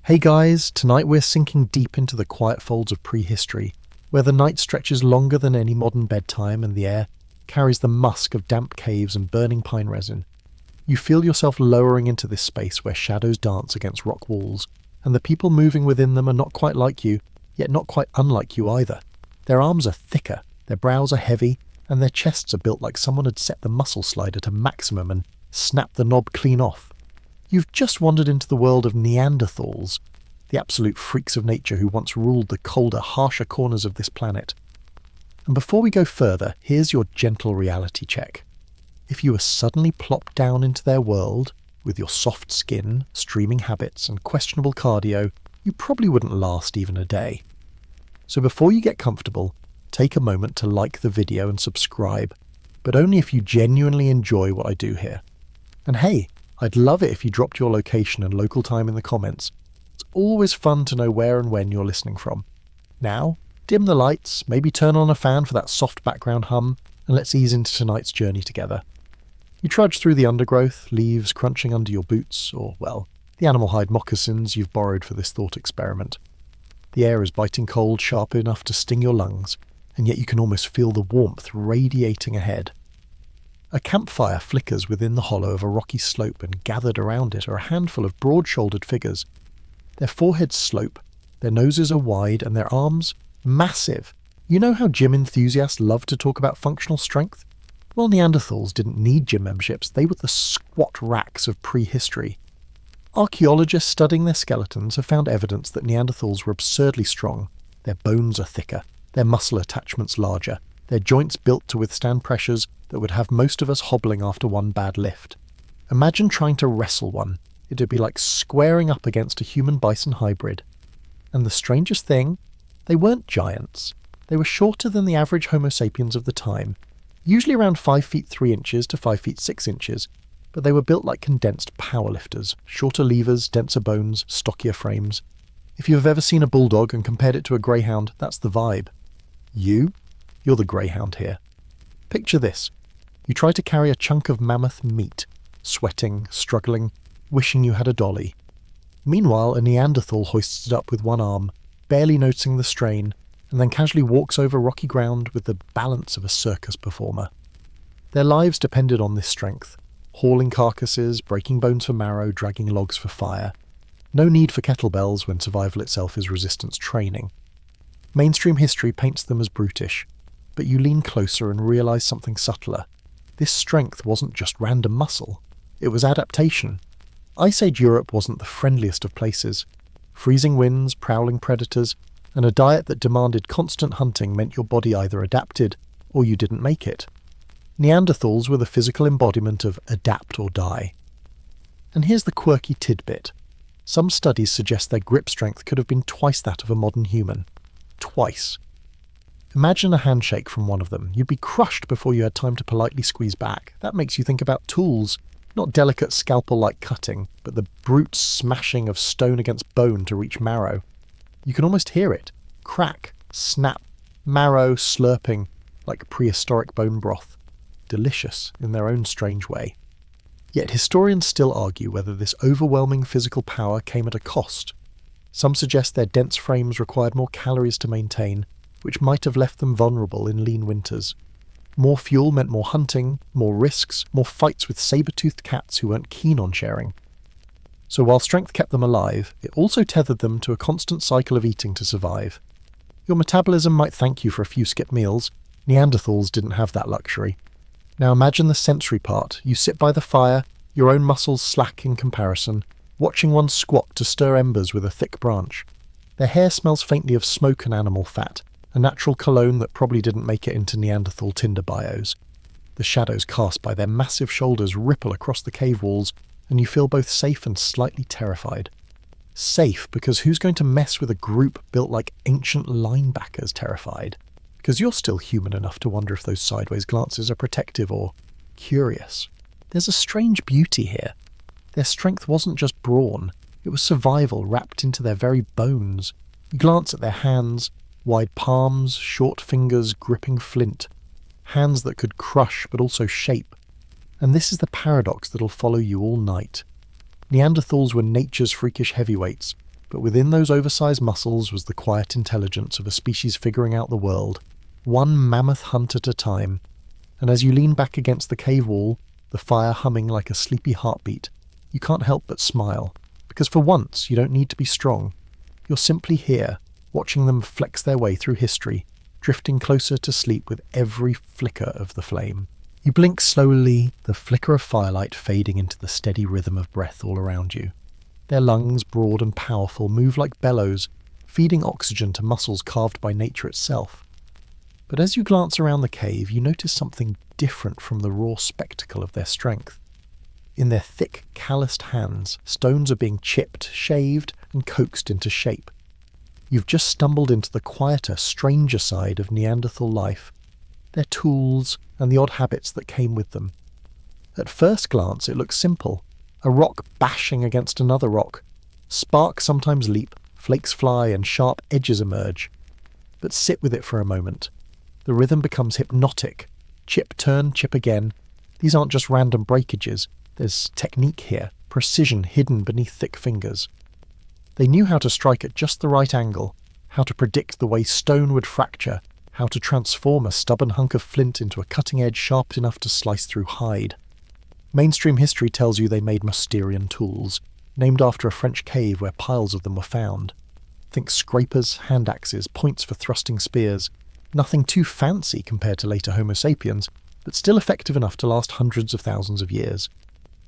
Hey guys, tonight we're sinking deep into the quiet folds of prehistory, where the night stretches longer than any modern bedtime and the air carries the musk of damp caves and burning pine resin. You feel yourself lowering into this space where shadows dance against rock walls, and the people moving within them are not quite like you, yet not quite unlike you either. Their arms are thicker, their brows are heavy, and their chests are built like someone had set the muscle slider to maximum and snapped the knob clean off. You've just wandered into the world of Neanderthals, the absolute freaks of nature who once ruled the colder, harsher corners of this planet. And before we go further, here's your gentle reality check. If you were suddenly plopped down into their world, with your soft skin, streaming habits, and questionable cardio, you probably wouldn't last even a day. So before you get comfortable, take a moment to like the video and subscribe, but only if you genuinely enjoy what I do here. And hey, I'd love it if you dropped your location and local time in the comments. It's always fun to know where and when you're listening from. Now, dim the lights, maybe turn on a fan for that soft background hum, and let's ease into tonight's journey together. You trudge through the undergrowth, leaves crunching under your boots, or, well, the animal hide moccasins you've borrowed for this thought experiment. The air is biting cold, sharp enough to sting your lungs, and yet you can almost feel the warmth radiating ahead. A campfire flickers within the hollow of a rocky slope, and gathered around it are a handful of broad-shouldered figures. Their foreheads slope, their noses are wide, and their arms massive. You know how gym enthusiasts love to talk about functional strength? Well, Neanderthals didn't need gym memberships, they were the squat racks of prehistory. Archaeologists studying their skeletons have found evidence that Neanderthals were absurdly strong. Their bones are thicker, their muscle attachments larger, their joints built to withstand pressures that would have most of us hobbling after one bad lift. Imagine trying to wrestle one. It'd be like squaring up against a human-bison hybrid. And the strangest thing, they weren't giants. They were shorter than the average Homo sapiens of the time, usually around 5 feet 3 inches to 5 feet 6 inches, but they were built like condensed powerlifters, shorter levers, denser bones, stockier frames. If you have ever seen a bulldog and compared it to a greyhound, that's the vibe. You're the greyhound here. Picture this. You try to carry a chunk of mammoth meat, sweating, struggling, wishing you had a dolly. Meanwhile, a Neanderthal hoists it up with one arm, barely noticing the strain, and then casually walks over rocky ground with the balance of a circus performer. Their lives depended on this strength, hauling carcasses, breaking bones for marrow, dragging logs for fire. No need for kettlebells when survival itself is resistance training. Mainstream history paints them as brutish, but you lean closer and realize something subtler. This strength wasn't just random muscle, it was adaptation. Ice Age Europe wasn't the friendliest of places. Freezing winds, prowling predators, and a diet that demanded constant hunting meant your body either adapted or you didn't make it. Neanderthals were the physical embodiment of adapt or die. And here's the quirky tidbit. Some studies suggest their grip strength could have been twice that of a modern human. Twice. Imagine a handshake from one of them. You'd be crushed before you had time to politely squeeze back. That makes you think about tools, not delicate scalpel-like cutting, but the brute smashing of stone against bone to reach marrow. You can almost hear it. Crack, snap, marrow slurping like prehistoric bone broth. Delicious in their own strange way. Yet historians still argue whether this overwhelming physical power came at a cost. Some suggest their dense frames required more calories to maintain, which might have left them vulnerable in lean winters. More fuel meant more hunting, more risks, more fights with saber-toothed cats who weren't keen on sharing. So while strength kept them alive, it also tethered them to a constant cycle of eating to survive. Your metabolism might thank you for a few skip meals. Neanderthals didn't have that luxury. Now imagine the sensory part. You sit by the fire, your own muscles slack in comparison, watching one squat to stir embers with a thick branch. Their hair smells faintly of smoke and animal fat, a natural cologne that probably didn't make it into Neanderthal Tinder bios. The shadows cast by their massive shoulders ripple across the cave walls, and you feel both safe and slightly terrified. Safe because who's going to mess with a group built like ancient linebackers terrified? Because you're still human enough to wonder if those sideways glances are protective or curious. There's a strange beauty here. Their strength wasn't just brawn, it was survival wrapped into their very bones. You glance at their hands, wide palms, short fingers gripping flint. Hands that could crush but also shape. And this is the paradox that'll follow you all night. Neanderthals were nature's freakish heavyweights, But within those oversized muscles was the quiet intelligence of a species figuring out the world, one mammoth hunt at a time. And as you lean back against the cave wall, the fire humming like a sleepy heartbeat, you can't help but smile, because for once you don't need to be strong. You're simply here, watching them flex their way through history, drifting closer to sleep with every flicker of the flame. You blink slowly, the flicker of firelight fading into the steady rhythm of breath all around you. Their lungs, broad and powerful, move like bellows, feeding oxygen to muscles carved by nature itself. But as you glance around the cave, you notice something different from the raw spectacle of their strength. In their thick, calloused hands, stones are being chipped, shaved, and coaxed into shape. You've just stumbled into the quieter, stranger side of Neanderthal life, their tools and the odd habits that came with them. At first glance, it looks simple. A rock bashing against another rock. Sparks sometimes leap, flakes fly, and sharp edges emerge. But sit with it for a moment. The rhythm becomes hypnotic. Chip, turn, chip again. These aren't just random breakages. There's technique here, precision hidden beneath thick fingers. They knew how to strike at just the right angle, how to predict the way stone would fracture, how to transform a stubborn hunk of flint into a cutting edge sharp enough to slice through hide. Mainstream history tells you they made Mousterian tools, named after a French cave where piles of them were found. Think scrapers, hand axes, points for thrusting spears. Nothing too fancy compared to later Homo sapiens, but still effective enough to last hundreds of thousands of years.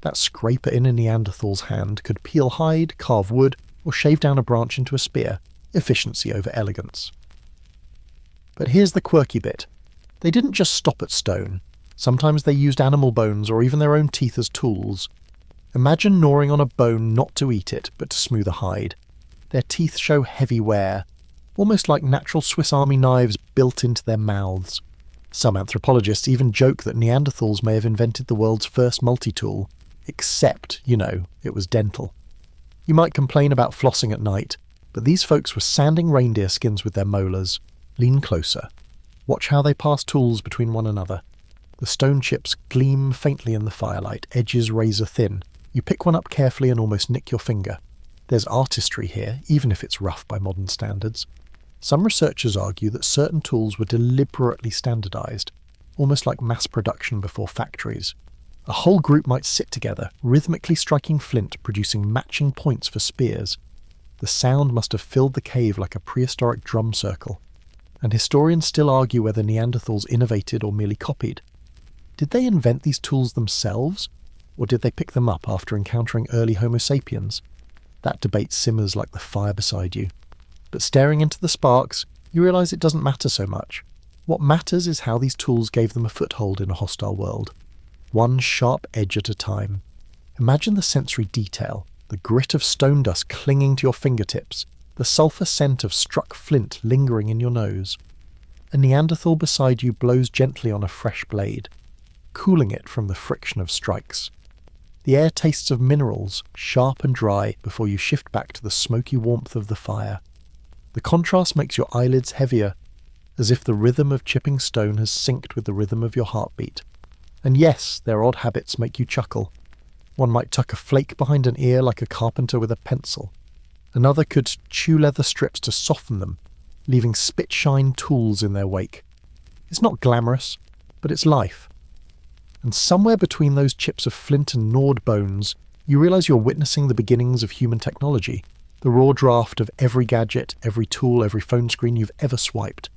That scraper in a Neanderthal's hand could peel hide, carve wood, or shave down a branch into a spear. Efficiency over elegance. But here's the quirky bit. They didn't just stop at stone. Sometimes they used animal bones or even their own teeth as tools. Imagine gnawing on a bone not to eat it, but to smooth a hide. Their teeth show heavy wear, almost like natural Swiss Army knives built into their mouths. Some anthropologists even joke that Neanderthals may have invented the world's first multi-tool, except, it was dental. You might complain about flossing at night, but these folks were sanding reindeer skins with their molars. Lean closer. Watch how they pass tools between one another. The stone chips gleam faintly in the firelight, edges razor thin. You pick one up carefully and almost nick your finger. There's artistry here, even if it's rough by modern standards. Some researchers argue that certain tools were deliberately standardized, almost like mass production before factories. A whole group might sit together, rhythmically striking flint, producing matching points for spears. The sound must have filled the cave like a prehistoric drum circle. And historians still argue whether Neanderthals innovated or merely copied. Did they invent these tools themselves, or did they pick them up after encountering early Homo sapiens? That debate simmers like the fire beside you. But staring into the sparks, you realise it doesn't matter so much. What matters is how these tools gave them a foothold in a hostile world. One sharp edge at a time. Imagine the sensory detail, the grit of stone dust clinging to your fingertips, the sulphur scent of struck flint lingering in your nose. A Neanderthal beside you blows gently on a fresh blade, cooling it from the friction of strikes. The air tastes of minerals, sharp and dry, before you shift back to the smoky warmth of the fire. The contrast makes your eyelids heavier, as if the rhythm of chipping stone has synced with the rhythm of your heartbeat. And yes, their odd habits make you chuckle. One might tuck a flake behind an ear like a carpenter with a pencil. Another could chew leather strips to soften them, leaving spit-shine tools in their wake. It's not glamorous, but it's life. And somewhere between those chips of flint and gnawed bones, you realise you're witnessing the beginnings of human technology, the raw draft of every gadget, every tool, every phone screen you've ever swiped.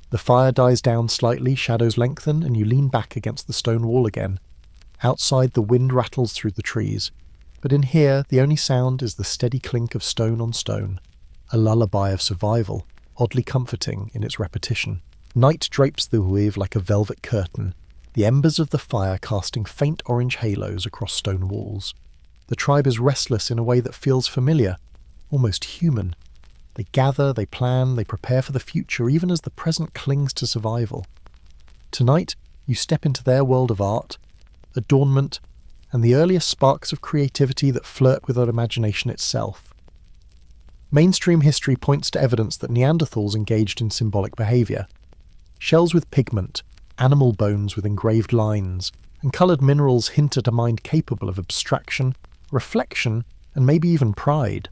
The fire dies down slightly, shadows lengthen, and you lean back against the stone wall again. Outside, the wind rattles through the trees, but in here, the only sound is the steady clink of stone on stone, a lullaby of survival, oddly comforting in its repetition. Night drapes the wave like a velvet curtain, the embers of the fire casting faint orange halos across stone walls. The tribe is restless in a way that feels familiar, almost human. They gather, they plan, they prepare for the future, even as the present clings to survival. Tonight, you step into their world of art, adornment, and the earliest sparks of creativity that flirt with our imagination itself. Mainstream history points to evidence that Neanderthals engaged in symbolic behaviour. Shells with pigment, animal bones with engraved lines, and coloured minerals hint at a mind capable of abstraction, reflection, and maybe even pride.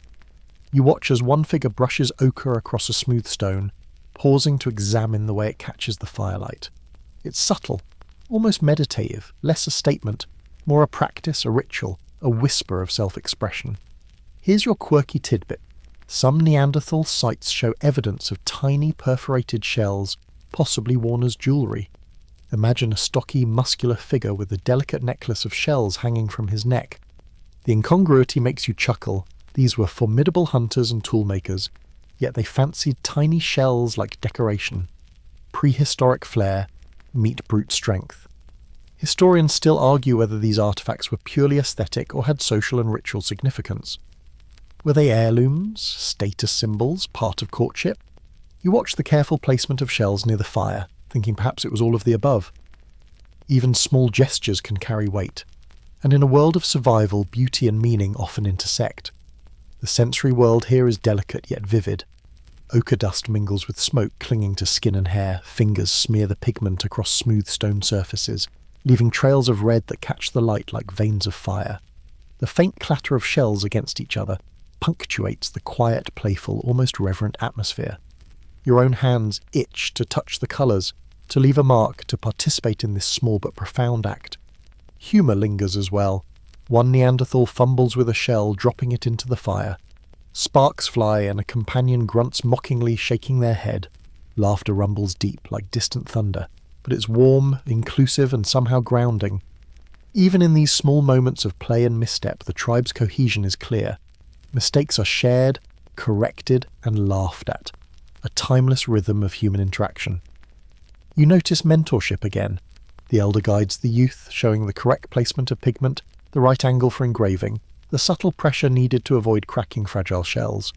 You watch as one figure brushes ochre across a smooth stone, pausing to examine the way it catches the firelight. It's subtle, almost meditative, less a statement, more a practice, a ritual, a whisper of self-expression. Here's your quirky tidbit. Some Neanderthal sites show evidence of tiny perforated shells, possibly worn as jewellery. Imagine a stocky, muscular figure with a delicate necklace of shells hanging from his neck. The incongruity makes you chuckle. These were formidable hunters and toolmakers, yet they fancied tiny shells like decoration. Prehistoric flair meet brute strength. Historians still argue whether these artefacts were purely aesthetic or had social and ritual significance. Were they heirlooms, status symbols, part of courtship? You watch the careful placement of shells near the fire, thinking perhaps it was all of the above. Even small gestures can carry weight, and in a world of survival, beauty and meaning often intersect. The sensory world here is delicate yet vivid. Ochre dust mingles with smoke clinging to skin and hair, fingers smear the pigment across smooth stone surfaces, leaving trails of red that catch the light like veins of fire. The faint clatter of shells against each other punctuates the quiet, playful, almost reverent atmosphere. Your own hands itch to touch the colours, to leave a mark, to participate in this small but profound act. Humour lingers as well. One Neanderthal fumbles with a shell, dropping it into the fire. Sparks fly and a companion grunts mockingly, shaking their head. Laughter rumbles deep like distant thunder, but it's warm, inclusive and somehow grounding. Even in these small moments of play and misstep, the tribe's cohesion is clear. Mistakes are shared, corrected and laughed at. A timeless rhythm of human interaction. You notice mentorship again. The elder guides the youth, showing the correct placement of pigment, the right angle for engraving, the subtle pressure needed to avoid cracking fragile shells.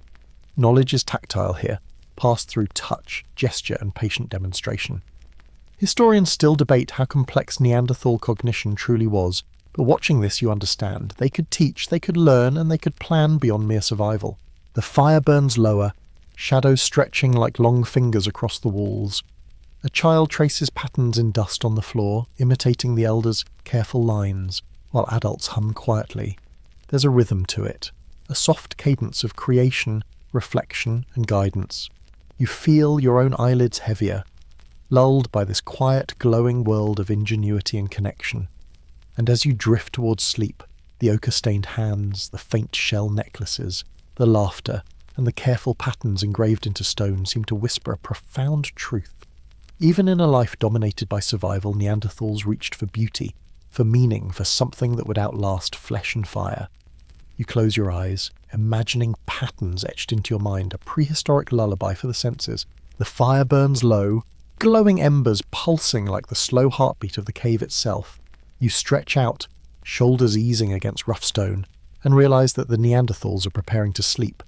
Knowledge is tactile here, passed through touch, gesture and patient demonstration. Historians still debate how complex Neanderthal cognition truly was, but watching this you understand. They could teach, they could learn, and they could plan beyond mere survival. The fire burns lower, shadows stretching like long fingers across the walls. A child traces patterns in dust on the floor, imitating the elders' careful lines, while adults hum quietly. There's a rhythm to it, a soft cadence of creation, reflection and guidance. You feel your own eyelids heavier, lulled by this quiet, glowing world of ingenuity and connection. And as you drift towards sleep, the ochre-stained hands, the faint shell necklaces, the laughter, and the careful patterns engraved into stone seem to whisper a profound truth. Even in a life dominated by survival, Neanderthals reached for beauty, for meaning, for something that would outlast flesh and fire. You close your eyes, imagining patterns etched into your mind, a prehistoric lullaby for the senses. The fire burns low, glowing embers pulsing like the slow heartbeat of the cave itself. You stretch out, shoulders easing against rough stone, and realize that the Neanderthals are preparing to sleep.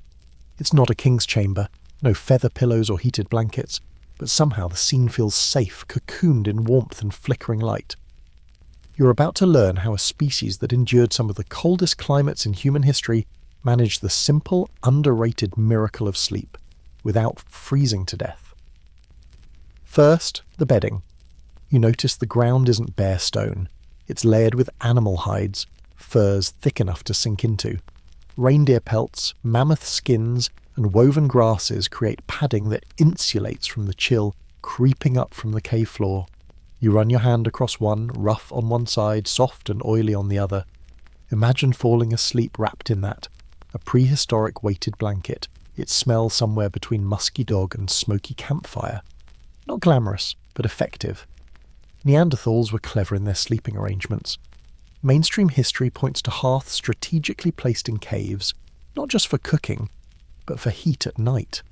It's not a king's chamber, no feather pillows or heated blankets, but somehow the scene feels safe, cocooned in warmth and flickering light. You're about to learn how a species that endured some of the coldest climates in human history managed the simple, underrated miracle of sleep, without freezing to death. First, the bedding. You notice the ground isn't bare stone. It's layered with animal hides, furs thick enough to sink into. Reindeer pelts, mammoth skins, and woven grasses create padding that insulates from the chill creeping up from the cave floor. You run your hand across one, rough on one side, soft and oily on the other. Imagine falling asleep wrapped in that, a prehistoric weighted blanket. It smells somewhere between musky dog and smoky campfire. Not glamorous, but effective. Neanderthals were clever in their sleeping arrangements. Mainstream history points to hearths strategically placed in caves, not just for cooking, but for heat at night.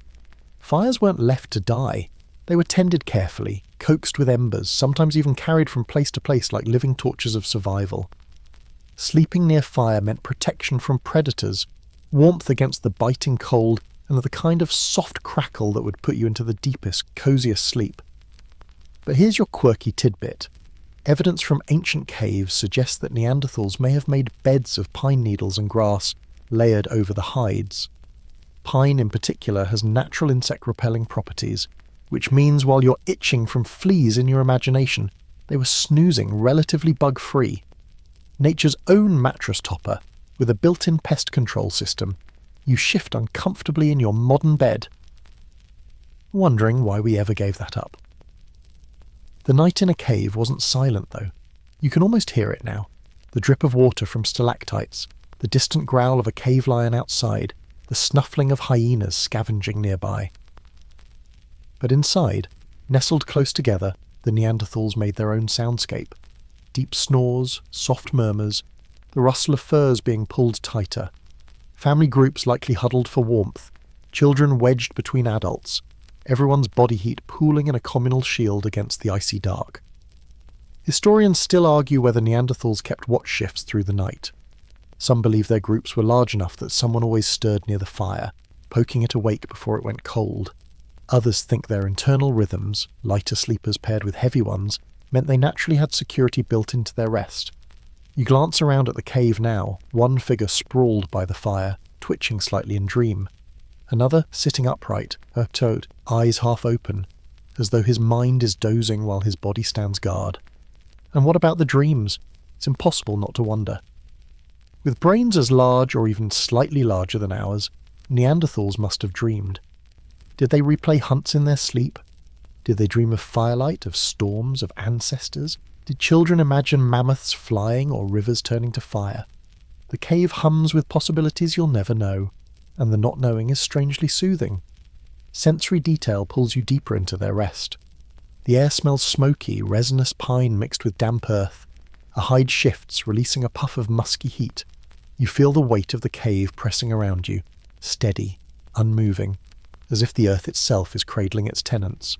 Fires weren't left to die. They were tended carefully, coaxed with embers, sometimes even carried from place to place like living torches of survival. Sleeping near fire meant protection from predators, warmth against the biting cold, and the kind of soft crackle that would put you into the deepest, coziest sleep. But here's your quirky tidbit. Evidence from ancient caves suggests that Neanderthals may have made beds of pine needles and grass layered over the hides. Pine in particular has natural insect-repelling properties, which means while you're itching from fleas in your imagination, they were snoozing relatively bug-free. Nature's own mattress topper, with a built-in pest control system. You shift uncomfortably in your modern bed, wondering why we ever gave that up. The night in a cave wasn't silent, though. You can almost hear it now. The drip of water from stalactites, the distant growl of a cave lion outside, the snuffling of hyenas scavenging nearby. But inside, nestled close together, the Neanderthals made their own soundscape. Deep snores, soft murmurs, the rustle of furs being pulled tighter. Family groups likely huddled for warmth, children wedged between adults, everyone's body heat pooling in a communal shield against the icy dark. Historians still argue whether Neanderthals kept watch shifts through the night. Some believe their groups were large enough that someone always stirred near the fire, poking it awake before it went cold. Others think their internal rhythms, lighter sleepers paired with heavy ones, meant they naturally had security built into their rest. You glance around at the cave now, one figure sprawled by the fire, twitching slightly in dream. Another sitting upright, her toad, eyes half open, as though his mind is dozing while his body stands guard. And what about the dreams? It's impossible not to wonder. With brains as large or even slightly larger than ours, Neanderthals must have dreamed. Did they replay hunts in their sleep? Did they dream of firelight, of storms, of ancestors? Did children imagine mammoths flying or rivers turning to fire? The cave hums with possibilities you'll never know, and the not knowing is strangely soothing. Sensory detail pulls you deeper into their rest. The air smells smoky, resinous pine mixed with damp earth. A hide shifts, releasing a puff of musky heat. You feel the weight of the cave pressing around you, steady, unmoving, as if the earth itself is cradling its tenants.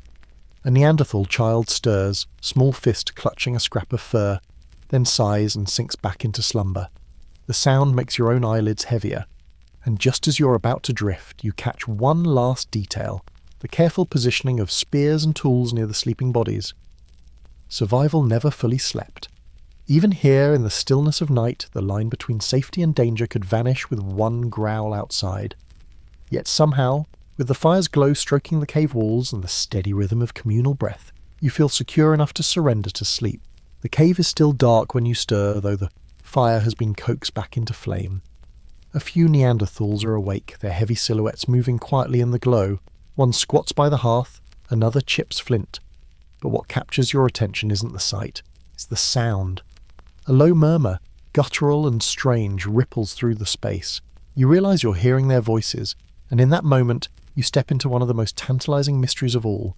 A Neanderthal child stirs, small fist clutching a scrap of fur, then sighs and sinks back into slumber. The sound makes your own eyelids heavier, and just as you're about to drift, you catch one last detail, the careful positioning of spears and tools near the sleeping bodies. Survival never fully slept. Even here, in the stillness of night, the line between safety and danger could vanish with one growl outside. Yet somehow, with the fire's glow stroking the cave walls and the steady rhythm of communal breath, you feel secure enough to surrender to sleep. The cave is still dark when you stir, though the fire has been coaxed back into flame. A few Neanderthals are awake, their heavy silhouettes moving quietly in the glow. One squats by the hearth, another chips flint. But what captures your attention isn't the sight, it's the sound. A low murmur, guttural and strange, ripples through the space. You realise you're hearing their voices, and in that moment, you step into one of the most tantalising mysteries of all.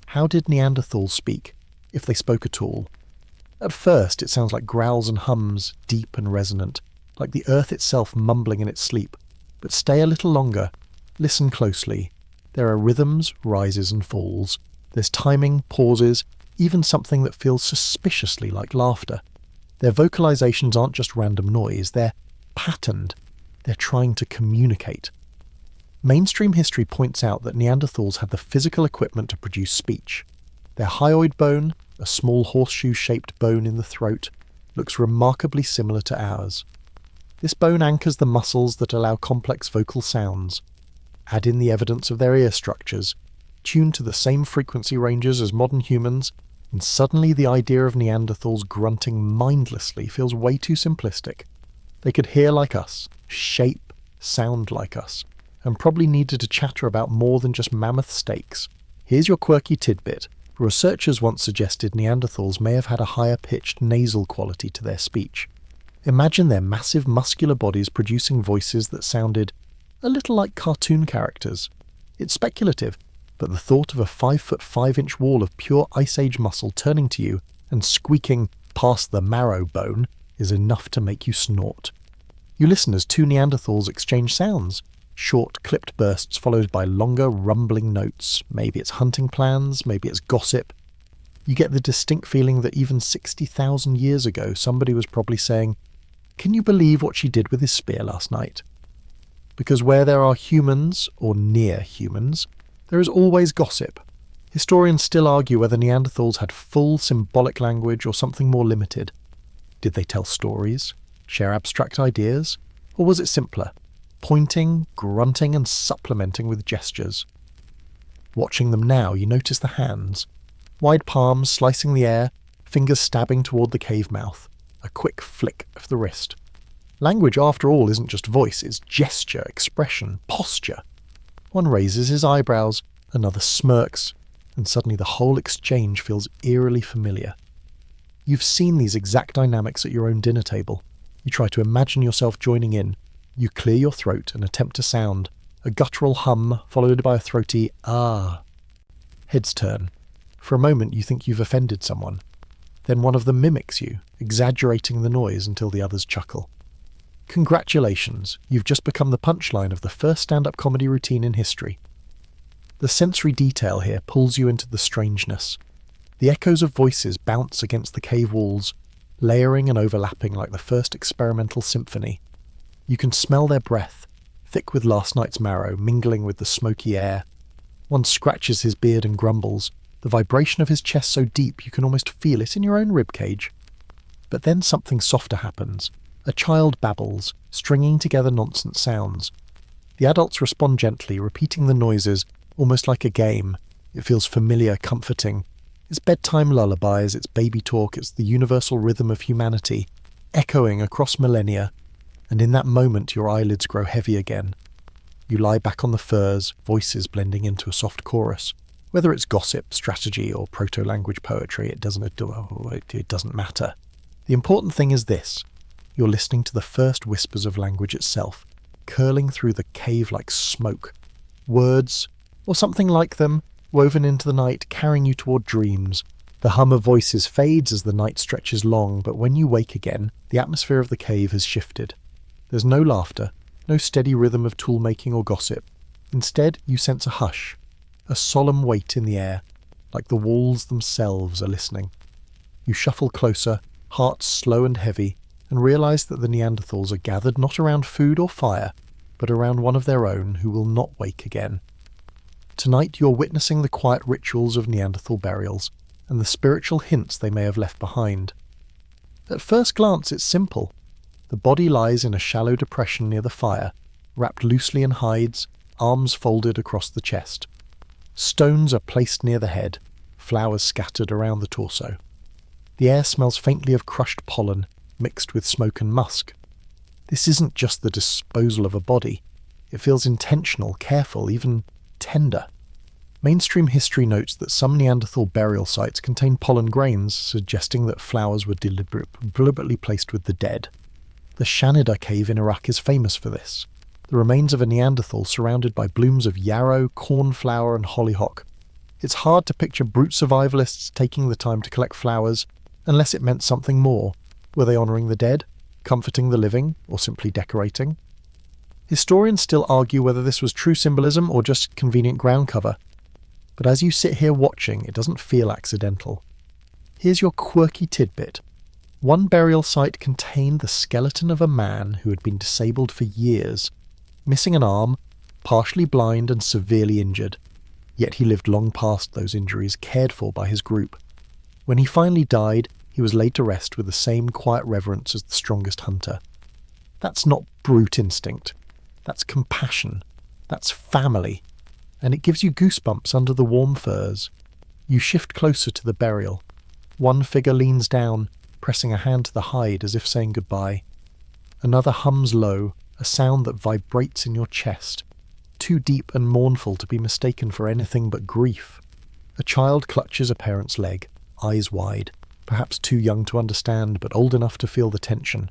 How did Neanderthals speak, if they spoke at all? At first, it sounds like growls and hums, deep and resonant, like the earth itself mumbling in its sleep. But stay a little longer. Listen closely. There are rhythms, rises and falls. There's timing, pauses, even something that feels suspiciously like laughter. Their vocalizations aren't just random noise, they're patterned. They're trying to communicate. Mainstream history points out that Neanderthals had the physical equipment to produce speech. Their hyoid bone, a small horseshoe-shaped bone in the throat, looks remarkably similar to ours. This bone anchors the muscles that allow complex vocal sounds. Add in the evidence of their ear structures, tuned to the same frequency ranges as modern humans, and suddenly the idea of Neanderthals grunting mindlessly feels way too simplistic. They could hear like us, shape, sound like us, and probably needed to chatter about more than just mammoth steaks. Here's your quirky tidbit. Researchers once suggested Neanderthals may have had a higher-pitched nasal quality to their speech. Imagine their massive muscular bodies producing voices that sounded a little like cartoon characters. It's speculative, but the thought of a 5'5" wall of pure Ice Age muscle turning to you and squeaking past the marrow bone is enough to make you snort. You listen as two Neanderthals exchange sounds, short clipped bursts followed by longer rumbling notes. Maybe it's hunting plans, maybe it's gossip. You get the distinct feeling that even 60,000 years ago somebody was probably saying, "Can you believe what she did with his spear last night?" Because where there are humans, or near humans, there is always gossip. Historians still argue whether Neanderthals had full symbolic language or something more limited. Did they tell stories, share abstract ideas, or was it simpler, pointing, grunting and supplementing with gestures? Watching them now, you notice the hands. Wide palms slicing the air, fingers stabbing toward the cave mouth, a quick flick of the wrist. Language, after all, isn't just voice, it's gesture, expression, posture. One raises his eyebrows, another smirks, and suddenly the whole exchange feels eerily familiar. You've seen these exact dynamics at your own dinner table. You try to imagine yourself joining in. You clear your throat and attempt to sound, a guttural hum followed by a throaty ah. Heads turn. For a moment you think you've offended someone. Then one of them mimics you, exaggerating the noise until the others chuckle. Congratulations, you've just become the punchline of the first stand-up comedy routine in history. The sensory detail here pulls you into the strangeness. The echoes of voices bounce against the cave walls, layering and overlapping like the first experimental symphony. You can smell their breath, thick with last night's marrow, mingling with the smoky air. One scratches his beard and grumbles, the vibration of his chest so deep you can almost feel it in your own ribcage. But then something softer happens. A child babbles, stringing together nonsense sounds. The adults respond gently, repeating the noises, almost like a game. It feels familiar, comforting. It's bedtime lullabies, it's baby talk, it's the universal rhythm of humanity, echoing across millennia. And in that moment your eyelids grow heavy again. You lie back on the furs, voices blending into a soft chorus. Whether it's gossip, strategy, or proto-language poetry, it doesn't matter. The important thing is this. You're listening to the first whispers of language itself, curling through the cave like smoke. Words, or something like them, woven into the night, carrying you toward dreams. The hum of voices fades as the night stretches long, but when you wake again, the atmosphere of the cave has shifted. There's no laughter, no steady rhythm of tool-making or gossip. Instead, you sense a hush, a solemn weight in the air, like the walls themselves are listening. You shuffle closer, hearts slow and heavy, and realize that the Neanderthals are gathered not around food or fire, but around one of their own who will not wake again. Tonight you're witnessing the quiet rituals of Neanderthal burials, and the spiritual hints they may have left behind. At first glance it's simple. The body lies in a shallow depression near the fire, wrapped loosely in hides, arms folded across the chest. Stones are placed near the head, flowers scattered around the torso. The air smells faintly of crushed pollen, mixed with smoke and musk. This isn't just the disposal of a body. It feels intentional, careful, even tender. Mainstream history notes that some Neanderthal burial sites contain pollen grains, suggesting that flowers were deliberately placed with the dead. The Shanida cave in Iraq is famous for this. The remains of a Neanderthal surrounded by blooms of yarrow, cornflower and hollyhock. It's hard to picture brute survivalists taking the time to collect flowers, unless it meant something more. Were they honouring the dead, comforting the living, or simply decorating? Historians still argue whether this was true symbolism or just convenient ground cover. But as you sit here watching, it doesn't feel accidental. Here's your quirky tidbit. One burial site contained the skeleton of a man who had been disabled for years, missing an arm, partially blind and severely injured. Yet he lived long past those injuries, cared for by his group. When he finally died, he was laid to rest with the same quiet reverence as the strongest hunter. That's not brute instinct. That's compassion. That's family. And it gives you goosebumps under the warm furs. You shift closer to the burial. One figure leans down, pressing a hand to the hide as if saying goodbye. Another hums low, a sound that vibrates in your chest, too deep and mournful to be mistaken for anything but grief. A child clutches a parent's leg, eyes wide, perhaps too young to understand but old enough to feel the tension.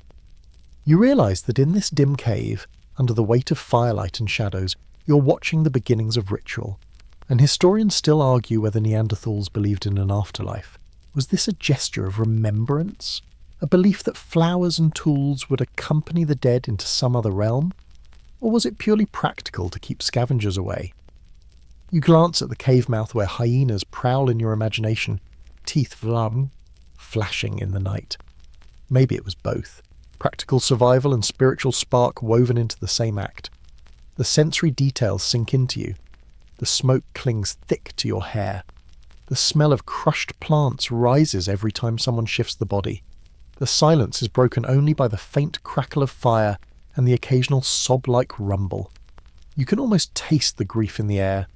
You realise that in this dim cave, under the weight of firelight and shadows, you're watching the beginnings of ritual. And historians still argue whether Neanderthals believed in an afterlife. Was this a gesture of remembrance? A belief that flowers and tools would accompany the dead into some other realm? Or was it purely practical to keep scavengers away? You glance at the cave mouth where hyenas prowl in your imagination, teeth flashing in the night. Maybe it was both. Practical survival and spiritual spark woven into the same act. The sensory details sink into you. The smoke clings thick to your hair. The smell of crushed plants rises every time someone shifts the body. The silence is broken only by the faint crackle of fire and the occasional sob-like rumble. You can almost taste the grief in the air,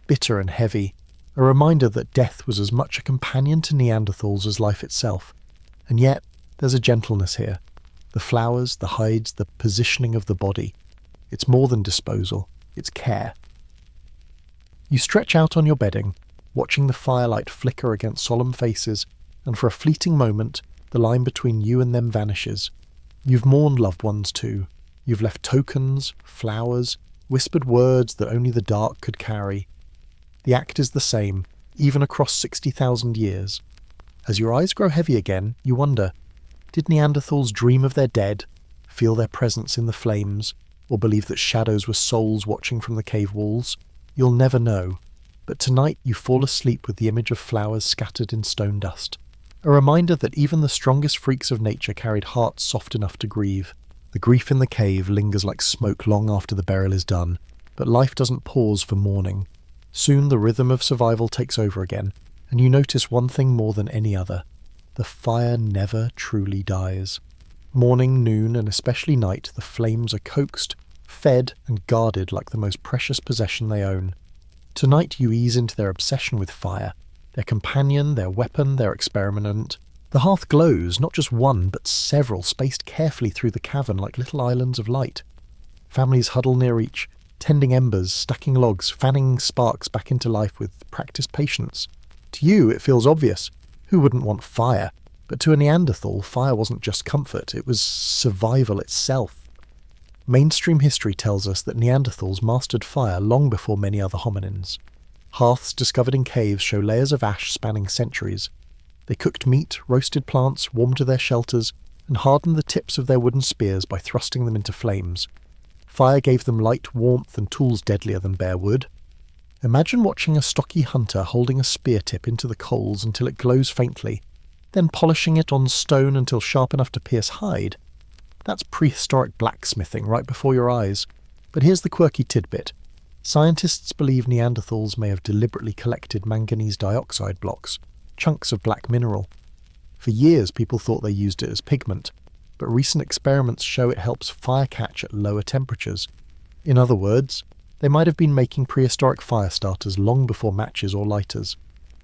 bitter and heavy, a reminder that death was as much a companion to Neanderthals as life itself. And yet, there's a gentleness here. The flowers, the hides, the positioning of the body. It's more than disposal, it's care. You stretch out on your bedding, watching the firelight flicker against solemn faces, and for a fleeting moment, the line between you and them vanishes. You've mourned loved ones too. You've left tokens, flowers, whispered words that only the dark could carry. The act is the same, even across 60,000 years. As your eyes grow heavy again, you wonder, did Neanderthals dream of their dead, feel their presence in the flames, or believe that shadows were souls watching from the cave walls? You'll never know. But tonight you fall asleep with the image of flowers scattered in stone dust. A reminder that even the strongest freaks of nature carried hearts soft enough to grieve. The grief in the cave lingers like smoke long after the burial is done, but life doesn't pause for mourning. Soon the rhythm of survival takes over again, and you notice one thing more than any other. The fire never truly dies. Morning, noon, and especially night, the flames are coaxed, fed, and guarded like the most precious possession they own. Tonight you ease into their obsession with fire, their companion, their weapon, their experiment. The hearth glows, not just one, but several, spaced carefully through the cavern like little islands of light. Families huddle near each, tending embers, stacking logs, fanning sparks back into life with practiced patience. To you, it feels obvious. Who wouldn't want fire? But to a Neanderthal, fire wasn't just comfort, it was survival itself. Mainstream history tells us that Neanderthals mastered fire long before many other hominins. Hearths discovered in caves show layers of ash spanning centuries. They cooked meat, roasted plants, warmed to their shelters, and hardened the tips of their wooden spears by thrusting them into flames. Fire gave them light, warmth, and tools deadlier than bare wood. Imagine watching a stocky hunter holding a spear tip into the coals until it glows faintly, then polishing it on stone until sharp enough to pierce hide. That's prehistoric blacksmithing right before your eyes. But here's the quirky tidbit. Scientists believe Neanderthals may have deliberately collected manganese dioxide blocks, chunks of black mineral. For years people thought they used it as pigment, but recent experiments show it helps fire catch at lower temperatures. In other words, they might have been making prehistoric fire starters long before matches or lighters.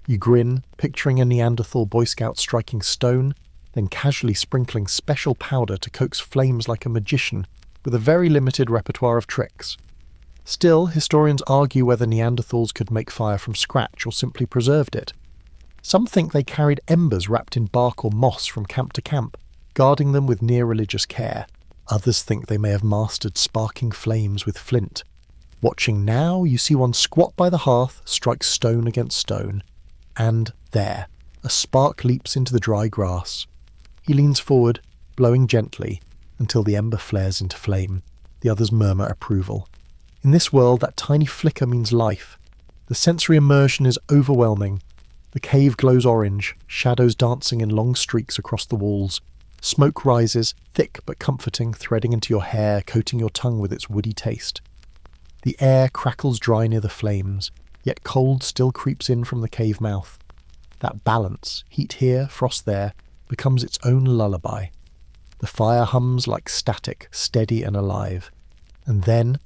You grin, picturing a Neanderthal Boy Scout striking stone, then casually sprinkling special powder to coax flames like a magician with a very limited repertoire of tricks. Still, historians argue whether Neanderthals could make fire from scratch or simply preserved it. Some think they carried embers wrapped in bark or moss from camp to camp, guarding them with near-religious care. Others think they may have mastered sparking flames with flint. Watching now, you see one squat by the hearth, strike stone against stone. And there, a spark leaps into the dry grass. He leans forward, blowing gently, until the ember flares into flame. The others murmur approval. In this world, that tiny flicker means life. The sensory immersion is overwhelming. The cave glows orange, shadows dancing in long streaks across the walls. Smoke rises, thick but comforting, threading into your hair, coating your tongue with its woody taste. The air crackles dry near the flames, yet cold still creeps in from the cave mouth. That balance, heat here, frost there, becomes its own lullaby. The fire hums like static, steady and alive. And then,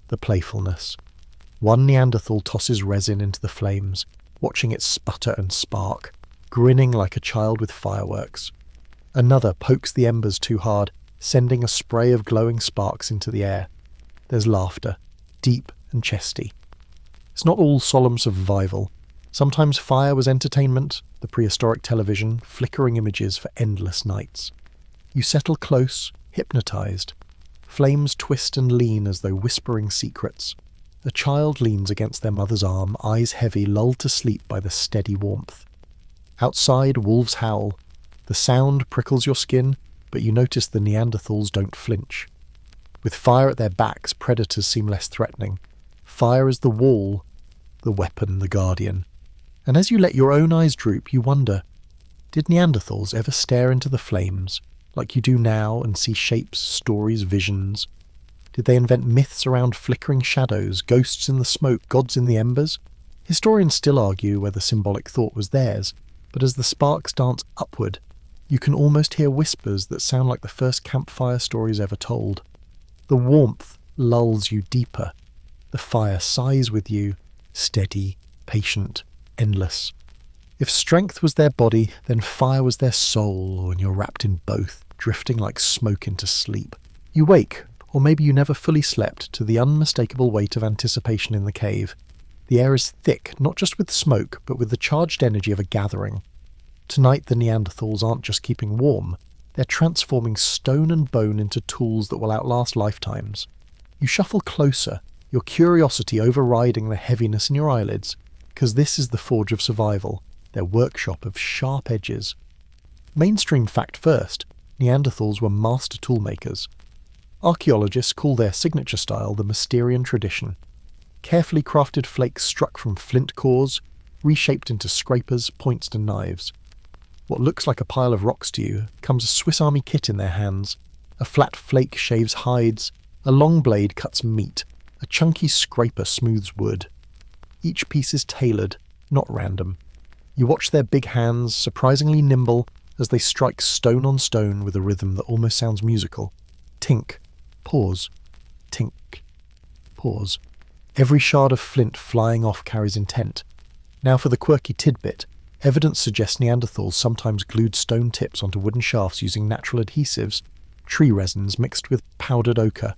the playfulness. One Neanderthal tosses resin into the flames, watching it sputter and spark, grinning like a child with fireworks. Another pokes the embers too hard, sending a spray of glowing sparks into the air. There's laughter, deep and chesty. It's not all solemn survival. Sometimes fire was entertainment, the prehistoric television, flickering images for endless nights. You settle close, hypnotized. Flames twist and lean as though whispering secrets. A child leans against their mother's arm, eyes heavy, lulled to sleep by the steady warmth. Outside, wolves howl. The sound prickles your skin, but you notice the Neanderthals don't flinch. With fire at their backs, predators seem less threatening. Fire is the wall, the weapon, the guardian. And as you let your own eyes droop, you wonder, did Neanderthals ever stare into the flames, like you do now, and see shapes, stories, visions? Did they invent myths around flickering shadows, ghosts in the smoke, gods in the embers? Historians still argue whether symbolic thought was theirs, but as the sparks dance upward, you can almost hear whispers that sound like the first campfire stories ever told. The warmth lulls you deeper. The fire sighs with you, steady, patient, endless. If strength was their body, then fire was their soul, and you're wrapped in both. drifting like smoke into sleep. You wake, or maybe you never fully slept, to the unmistakable weight of anticipation in the cave. The air is thick, not just with smoke, but with the charged energy of a gathering. Tonight the Neanderthals aren't just keeping warm, they're transforming stone and bone into tools that will outlast lifetimes. You shuffle closer, your curiosity overriding the heaviness in your eyelids, because this is the forge of survival, their workshop of sharp edges. Mainstream fact first, Neanderthals were master toolmakers. Archaeologists call their signature style the Mysterian tradition. Carefully crafted flakes struck from flint cores, reshaped into scrapers, points and knives. What looks like a pile of rocks to you comes a Swiss Army kit in their hands. A flat flake shaves hides, a long blade cuts meat, a chunky scraper smooths wood. Each piece is tailored, not random. You watch their big hands, surprisingly nimble, as they strike stone on stone with a rhythm that almost sounds musical. Tink, pause, tink, pause. Every shard of flint flying off carries intent. Now for the quirky tidbit. Evidence suggests Neanderthals sometimes glued stone tips onto wooden shafts using natural adhesives, tree resins mixed with powdered ochre.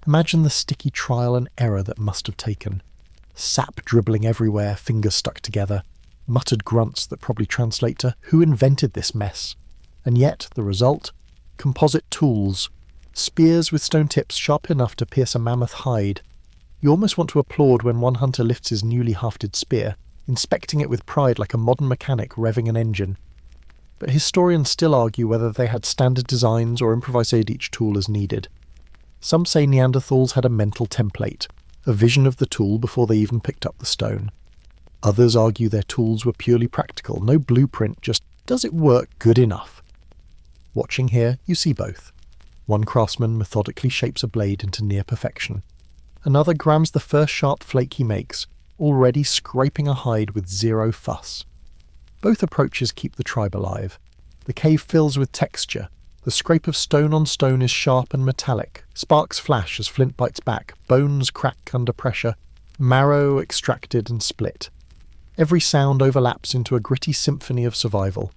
Imagine the sticky trial and error that must have taken. Sap dribbling everywhere, fingers stuck together, muttered grunts that probably translate to, "Who invented this mess?" And yet, the result? Composite tools. Spears with stone tips sharp enough to pierce a mammoth hide. You almost want to applaud when one hunter lifts his newly hafted spear, inspecting it with pride like a modern mechanic revving an engine. But historians still argue whether they had standard designs or improvised each tool as needed. Some say Neanderthals had a mental template, a vision of the tool before they even picked up the stone. Others argue their tools were purely practical, no blueprint, just does it work good enough? Watching here, you see both. One craftsman methodically shapes a blade into near perfection. Another grabs the first sharp flake he makes, already scraping a hide with zero fuss. Both approaches keep the tribe alive. The cave fills with texture. The scrape of stone on stone is sharp and metallic. Sparks flash as flint bites back. Bones crack under pressure. Marrow extracted and split. Every sound overlaps into a gritty symphony of survival.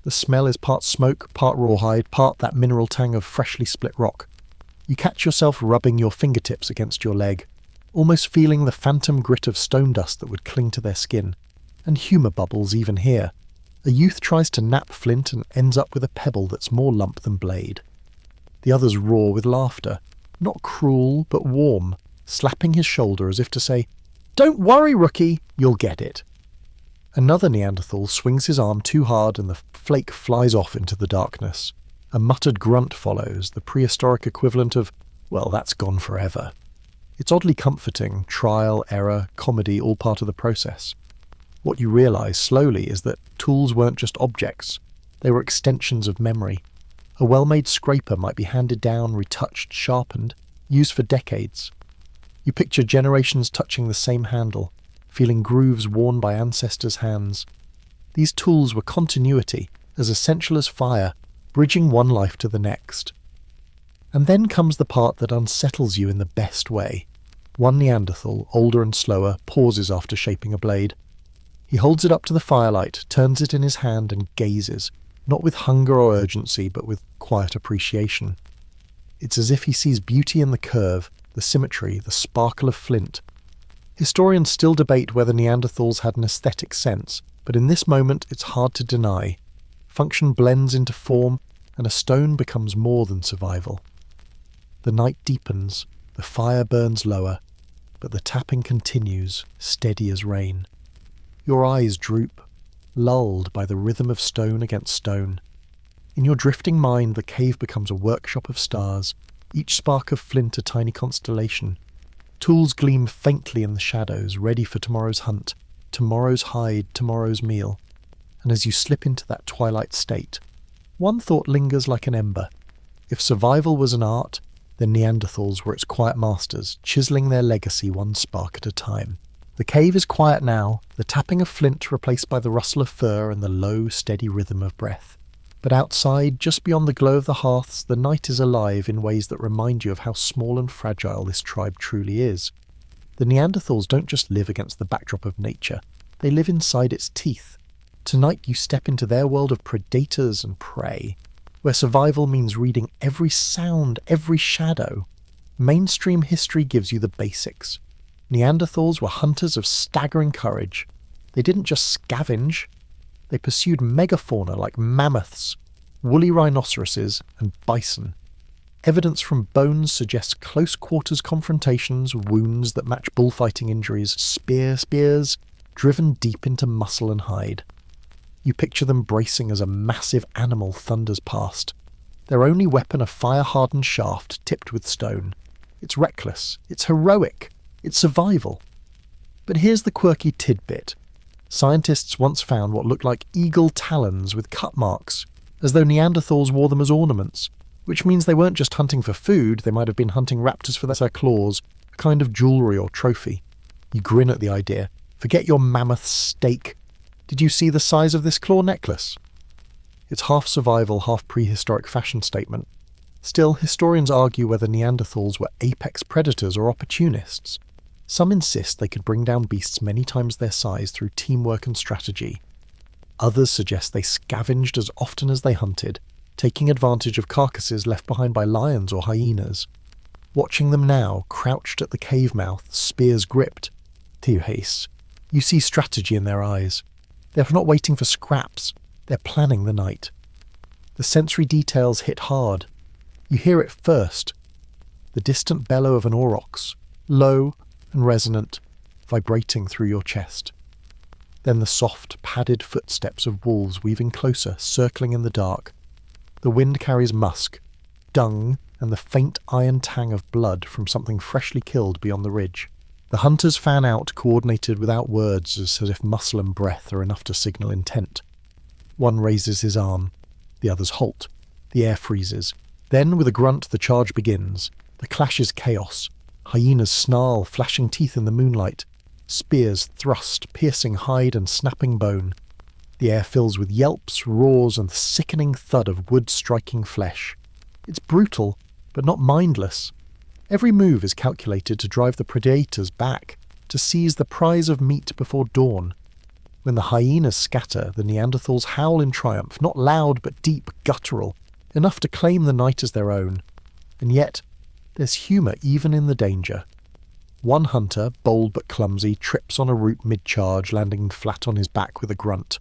The smell is part smoke, part rawhide, part that mineral tang of freshly split rock. You catch yourself rubbing your fingertips against your leg, almost feeling the phantom grit of stone dust that would cling to their skin. And humour bubbles even here. A youth tries to nap flint and ends up with a pebble that's more lump than blade. The others roar with laughter, not cruel but warm, slapping his shoulder as if to say, "Don't worry, rookie, you'll get it." Another Neanderthal swings his arm too hard and the flake flies off into the darkness. A muttered grunt follows, the prehistoric equivalent of, "Well, that's gone forever." It's oddly comforting, trial, error, comedy, all part of the process. What you realise slowly is that tools weren't just objects, they were extensions of memory. A well-made scraper might be handed down, retouched, sharpened, used for decades. You picture generations touching the same handle, feeling grooves worn by ancestors' hands. These tools were continuity, as essential as fire, bridging one life to the next. And then comes the part that unsettles you in the best way. One Neanderthal, older and slower, pauses after shaping a blade. He holds it up to the firelight, turns it in his hand and gazes, not with hunger or urgency, but with quiet appreciation. It's as if he sees beauty in the curve, the symmetry, the sparkle of flint. Historians still debate whether Neanderthals had an aesthetic sense, but in this moment it's hard to deny. Function blends into form, and a stone becomes more than survival. The night deepens, the fire burns lower, but the tapping continues, steady as rain. Your eyes droop, lulled by the rhythm of stone against stone. In your drifting mind, the cave becomes a workshop of stars, each spark of flint a tiny constellation. Tools gleam faintly in the shadows, ready for tomorrow's hunt, tomorrow's hide, tomorrow's meal. And as you slip into that twilight state, one thought lingers like an ember. If survival was an art, then Neanderthals were its quiet masters, chiselling their legacy one spark at a time. The cave is quiet now, the tapping of flint replaced by the rustle of fur and the low, steady rhythm of breath. But outside, just beyond the glow of the hearths, the night is alive in ways that remind you of how small and fragile this tribe truly is. The Neanderthals don't just live against the backdrop of nature, they live inside its teeth. Tonight you step into their world of predators and prey. where survival means reading every sound, every shadow. Mainstream history gives you the basics. Neanderthals were hunters of staggering courage. They didn't just scavenge, they pursued megafauna like mammoths, woolly rhinoceroses, and bison. Evidence from bones suggests close-quarters confrontations, wounds that match bullfighting injuries, spears driven deep into muscle and hide. You picture them bracing as a massive animal thunders past. Their only weapon a fire-hardened shaft tipped with stone. It's reckless, it's heroic, it's survival. But here's the quirky tidbit. Scientists once found what looked like eagle talons with cut marks, as though Neanderthals wore them as ornaments, which means they weren't just hunting for food, they might have been hunting raptors for their claws, a kind of jewellery or trophy. You grin at the idea. Forget your mammoth steak. Did you see the size of this claw necklace? It's half survival, half prehistoric fashion statement. Still, historians argue whether Neanderthals were apex predators or opportunists. Some insist they could bring down beasts many times their size through teamwork and strategy. Others suggest they scavenged as often as they hunted, taking advantage of carcasses left behind by lions or hyenas. Watching them now, crouched at the cave mouth, spears gripped, you see strategy in their eyes. They're not waiting for scraps, they're planning the night. The sensory details hit hard. You hear it first. The distant bellow of an aurochs, low and resonant, vibrating through your chest. Then the soft, padded footsteps of wolves weaving closer, circling in the dark. The wind carries musk, dung, and the faint iron tang of blood from something freshly killed beyond the ridge. The hunters fan out, coordinated without words, as if muscle and breath are enough to signal intent. One raises his arm. The others halt. The air freezes. Then, with a grunt, the charge begins. The clash is chaos. Hyenas snarl, flashing teeth in the moonlight. Spears thrust, piercing hide and snapping bone. The air fills with yelps, roars, and the sickening thud of wood striking flesh. It's brutal, but not mindless. Every move is calculated to drive the predators back, to seize the prize of meat before dawn. When the hyenas scatter, the Neanderthals howl in triumph, not loud but deep, guttural, enough to claim the night as their own. And yet, there's humour even in the danger. One hunter, bold but clumsy, trips on a root mid-charge, landing flat on his back with a grunt.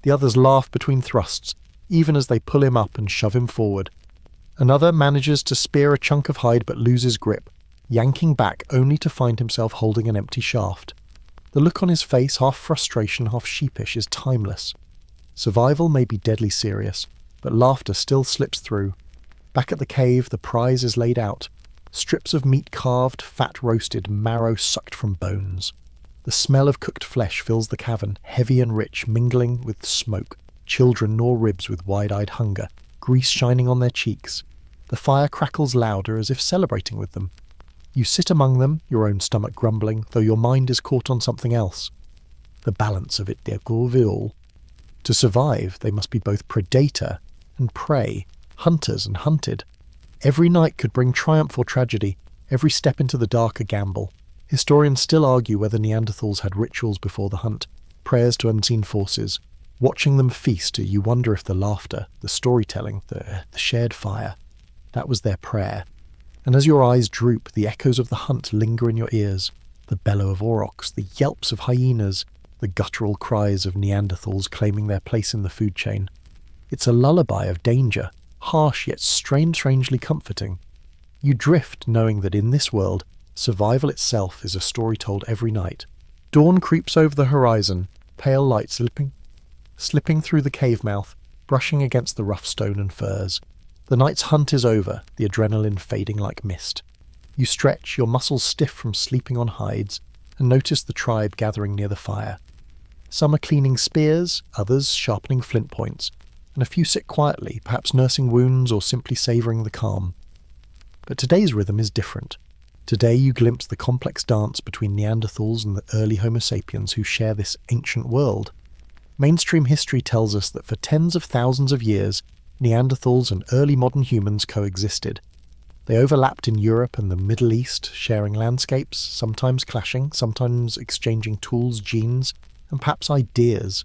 The others laugh between thrusts, even as they pull him up and shove him forward. Another manages to spear a chunk of hide but loses grip, yanking back only to find himself holding an empty shaft. The look on his face, half frustration, half sheepish, is timeless. Survival may be deadly serious, but laughter still slips through. Back at the cave, the prize is laid out. Strips of meat carved, fat roasted, marrow sucked from bones. The smell of cooked flesh fills the cavern, heavy and rich, mingling with smoke. Children gnaw ribs with wide-eyed hunger, grease shining on their cheeks. The fire crackles louder as if celebrating with them. You sit among them, your own stomach grumbling, though your mind is caught on something else. The balance of it, der Gorviol. To survive, they must be both predator and prey, hunters and hunted. Every night could bring triumph or tragedy, every step into the dark a gamble. Historians still argue whether Neanderthals had rituals before the hunt, prayers to unseen forces. Watching them feast, you wonder if the laughter, the storytelling, the shared fire, that was their prayer. And as your eyes droop, the echoes of the hunt linger in your ears. The bellow of aurochs, the yelps of hyenas, the guttural cries of Neanderthals claiming their place in the food chain. It's a lullaby of danger, harsh yet strangely comforting. You drift knowing that in this world, survival itself is a story told every night. Dawn creeps over the horizon, pale light slipping through the cave mouth, brushing against the rough stone and furs. The night's hunt is over, the adrenaline fading like mist. You stretch, your muscles stiff from sleeping on hides, and notice the tribe gathering near the fire. Some are cleaning spears, others sharpening flint points, and a few sit quietly, perhaps nursing wounds or simply savouring the calm. But today's rhythm is different. Today you glimpse the complex dance between Neanderthals and the early Homo sapiens who share this ancient world. Mainstream history tells us that for tens of thousands of years, Neanderthals and early modern humans coexisted. They overlapped in Europe and the Middle East, sharing landscapes, sometimes clashing, sometimes exchanging tools, genes, and perhaps ideas.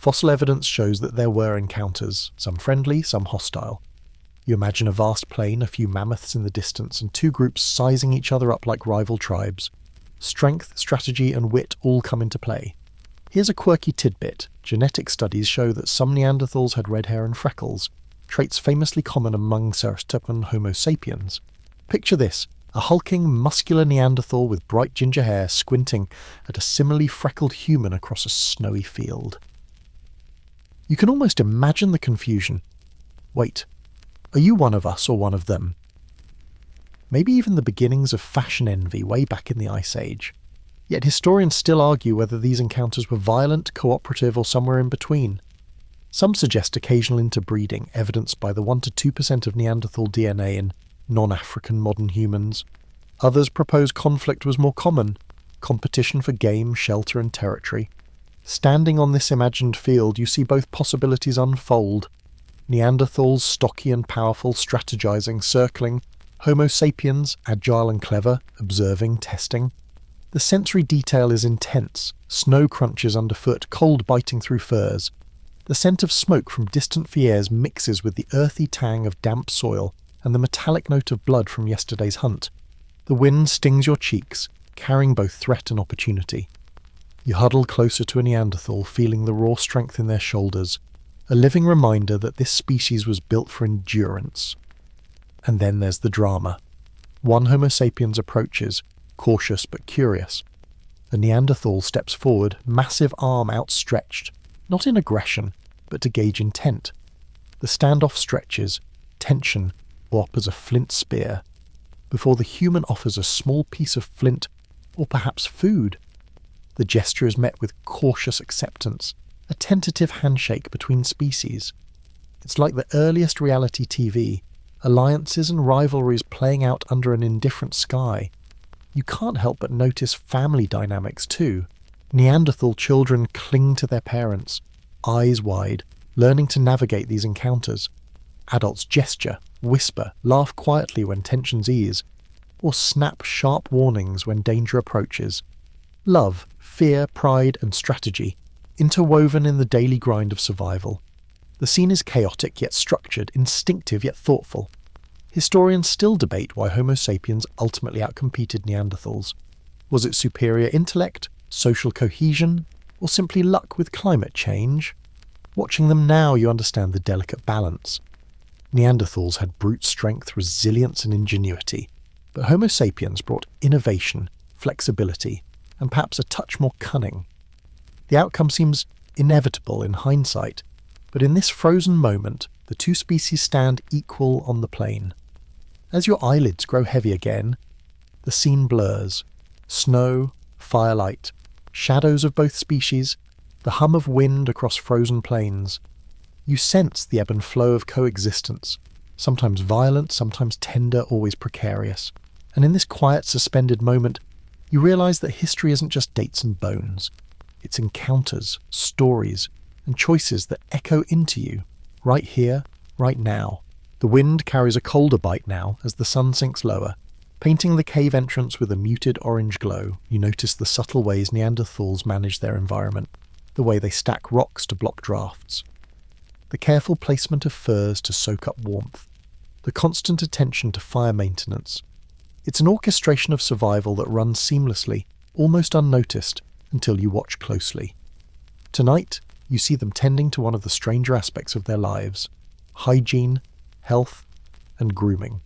Fossil evidence shows that there were encounters, some friendly, some hostile. You imagine a vast plain, a few mammoths in the distance, and two groups sizing each other up like rival tribes. Strength, strategy, and wit all come into play. Here's a quirky tidbit. Genetic studies show that some Neanderthals had red hair and freckles, traits famously common among Ceratopan Homo sapiens. Picture this, a hulking, muscular Neanderthal with bright ginger hair squinting at a similarly freckled human across a snowy field. You can almost imagine the confusion. Wait, are you one of us or one of them? Maybe even the beginnings of fashion envy way back in the Ice Age. Yet historians still argue whether these encounters were violent, cooperative, or somewhere in between. Some suggest occasional interbreeding, evidenced by the 1 to 2% of Neanderthal DNA in non-African modern humans. Others propose conflict was more common, competition for game, shelter, and territory. Standing on this imagined field, you see both possibilities unfold. Neanderthals, stocky and powerful, strategizing, circling. Homo sapiens, agile and clever, observing, testing. The sensory detail is intense. Snow crunches underfoot, cold biting through furs. The scent of smoke from distant fires mixes with the earthy tang of damp soil and the metallic note of blood from yesterday's hunt. The wind stings your cheeks, carrying both threat and opportunity. You huddle closer to a Neanderthal, feeling the raw strength in their shoulders, a living reminder that this species was built for endurance. And then there's the drama. One Homo sapiens approaches, cautious but curious. A Neanderthal steps forward, massive arm outstretched, not in aggression, but to gauge intent. The standoff stretches, tension whoppers a flint spear, before the human offers a small piece of flint, or perhaps food. The gesture is met with cautious acceptance, a tentative handshake between species. It's like the earliest reality TV, alliances and rivalries playing out under an indifferent sky. You can't help but notice family dynamics too. Neanderthal children cling to their parents, eyes wide, learning to navigate these encounters. Adults gesture, whisper, laugh quietly when tensions ease, or snap sharp warnings when danger approaches. Love, fear, pride, and strategy, interwoven in the daily grind of survival. The scene is chaotic yet structured, instinctive yet thoughtful. Historians still debate why Homo sapiens ultimately outcompeted Neanderthals. Was it superior intellect, social cohesion, or simply luck with climate change? Watching them now, you understand the delicate balance. Neanderthals had brute strength, resilience, and ingenuity, but Homo sapiens brought innovation, flexibility, and perhaps a touch more cunning. The outcome seems inevitable in hindsight, but in this frozen moment, the two species stand equal on the plain. As your eyelids grow heavy again, the scene blurs. Snow, firelight, shadows of both species, the hum of wind across frozen plains. You sense the ebb and flow of coexistence, sometimes violent, sometimes tender, always precarious. And in this quiet, suspended moment, you realise that history isn't just dates and bones. It's encounters, stories, and choices that echo into you, right here, right now. The wind carries a colder bite now as the sun sinks lower, painting the cave entrance with a muted orange glow. You notice the subtle ways Neanderthals manage their environment, the way they stack rocks to block drafts, the careful placement of furs to soak up warmth, the constant attention to fire maintenance. It's an orchestration of survival that runs seamlessly, almost unnoticed, until you watch closely. Tonight, you see them tending to one of the stranger aspects of their lives: hygiene, health, and grooming.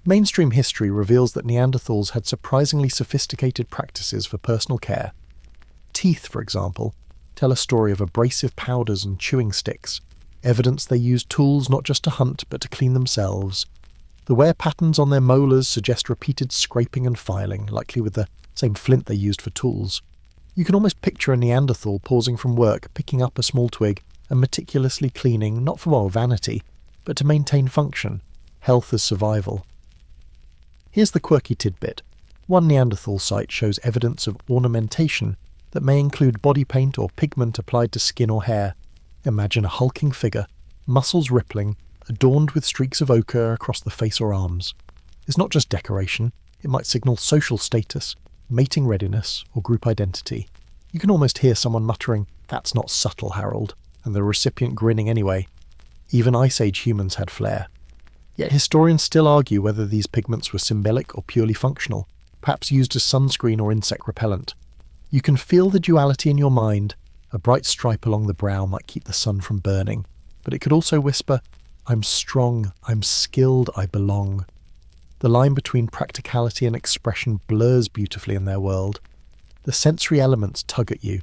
Mainstream history reveals that Neanderthals had surprisingly sophisticated practices for personal care. Teeth, for example, tell a story of abrasive powders and chewing sticks, evidence they used tools not just to hunt but to clean themselves. The wear patterns on their molars suggest repeated scraping and filing, likely with the same flint they used for tools. You can almost picture a Neanderthal pausing from work, picking up a small twig, and meticulously cleaning, not for more vanity, but to maintain function, health as survival. Here's the quirky tidbit. One Neanderthal site shows evidence of ornamentation that may include body paint or pigment applied to skin or hair. Imagine a hulking figure, muscles rippling, adorned with streaks of ochre across the face or arms. It's not just decoration, it might signal social status, mating readiness, or group identity. You can almost hear someone muttering, "That's not subtle, Harold," and the recipient grinning anyway. Even Ice Age humans had flair. Yet historians still argue whether these pigments were symbolic or purely functional, perhaps used as sunscreen or insect repellent. You can feel the duality in your mind. A bright stripe along the brow might keep the sun from burning, but it could also whisper, "I'm strong, I'm skilled, I belong." The line between practicality and expression blurs beautifully in their world. The sensory elements tug at you.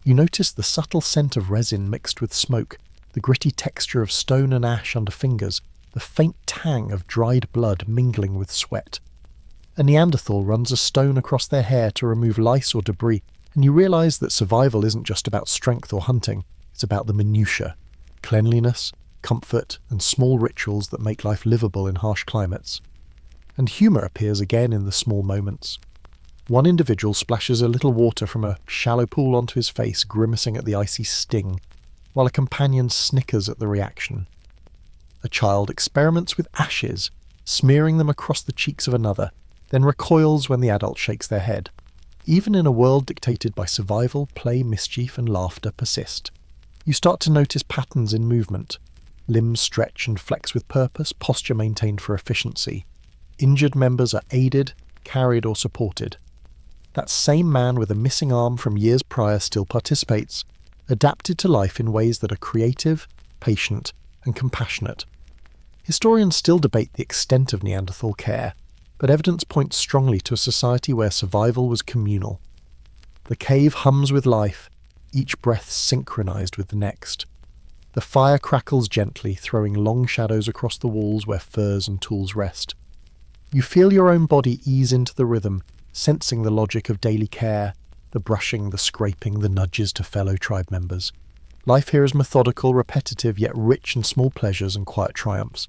You notice the subtle scent of resin mixed with smoke, the gritty texture of stone and ash under fingers, the faint tang of dried blood mingling with sweat. A Neanderthal runs a stone across their hair to remove lice or debris, and you realise that survival isn't just about strength or hunting, it's about the minutiae, cleanliness, comfort, and small rituals that make life livable in harsh climates. And humour appears again in the small moments. One individual splashes a little water from a shallow pool onto his face, grimacing at the icy sting, while a companion snickers at the reaction. A child experiments with ashes, smearing them across the cheeks of another, then recoils when the adult shakes their head. Even in a world dictated by survival, play, mischief, and laughter persist. You start to notice patterns in movement. Limbs stretch and flex with purpose, posture maintained for efficiency. Injured members are aided, carried, or supported. That same man with a missing arm from years prior still participates, adapted to life in ways that are creative, patient, and compassionate. Historians still debate the extent of Neanderthal care, but evidence points strongly to a society where survival was communal. The cave hums with life, each breath synchronized with the next. The fire crackles gently, throwing long shadows across the walls where furs and tools rest. You feel your own body ease into the rhythm, sensing the logic of daily care, the brushing, the scraping, the nudges to fellow tribe members. Life here is methodical, repetitive, yet rich in small pleasures and quiet triumphs.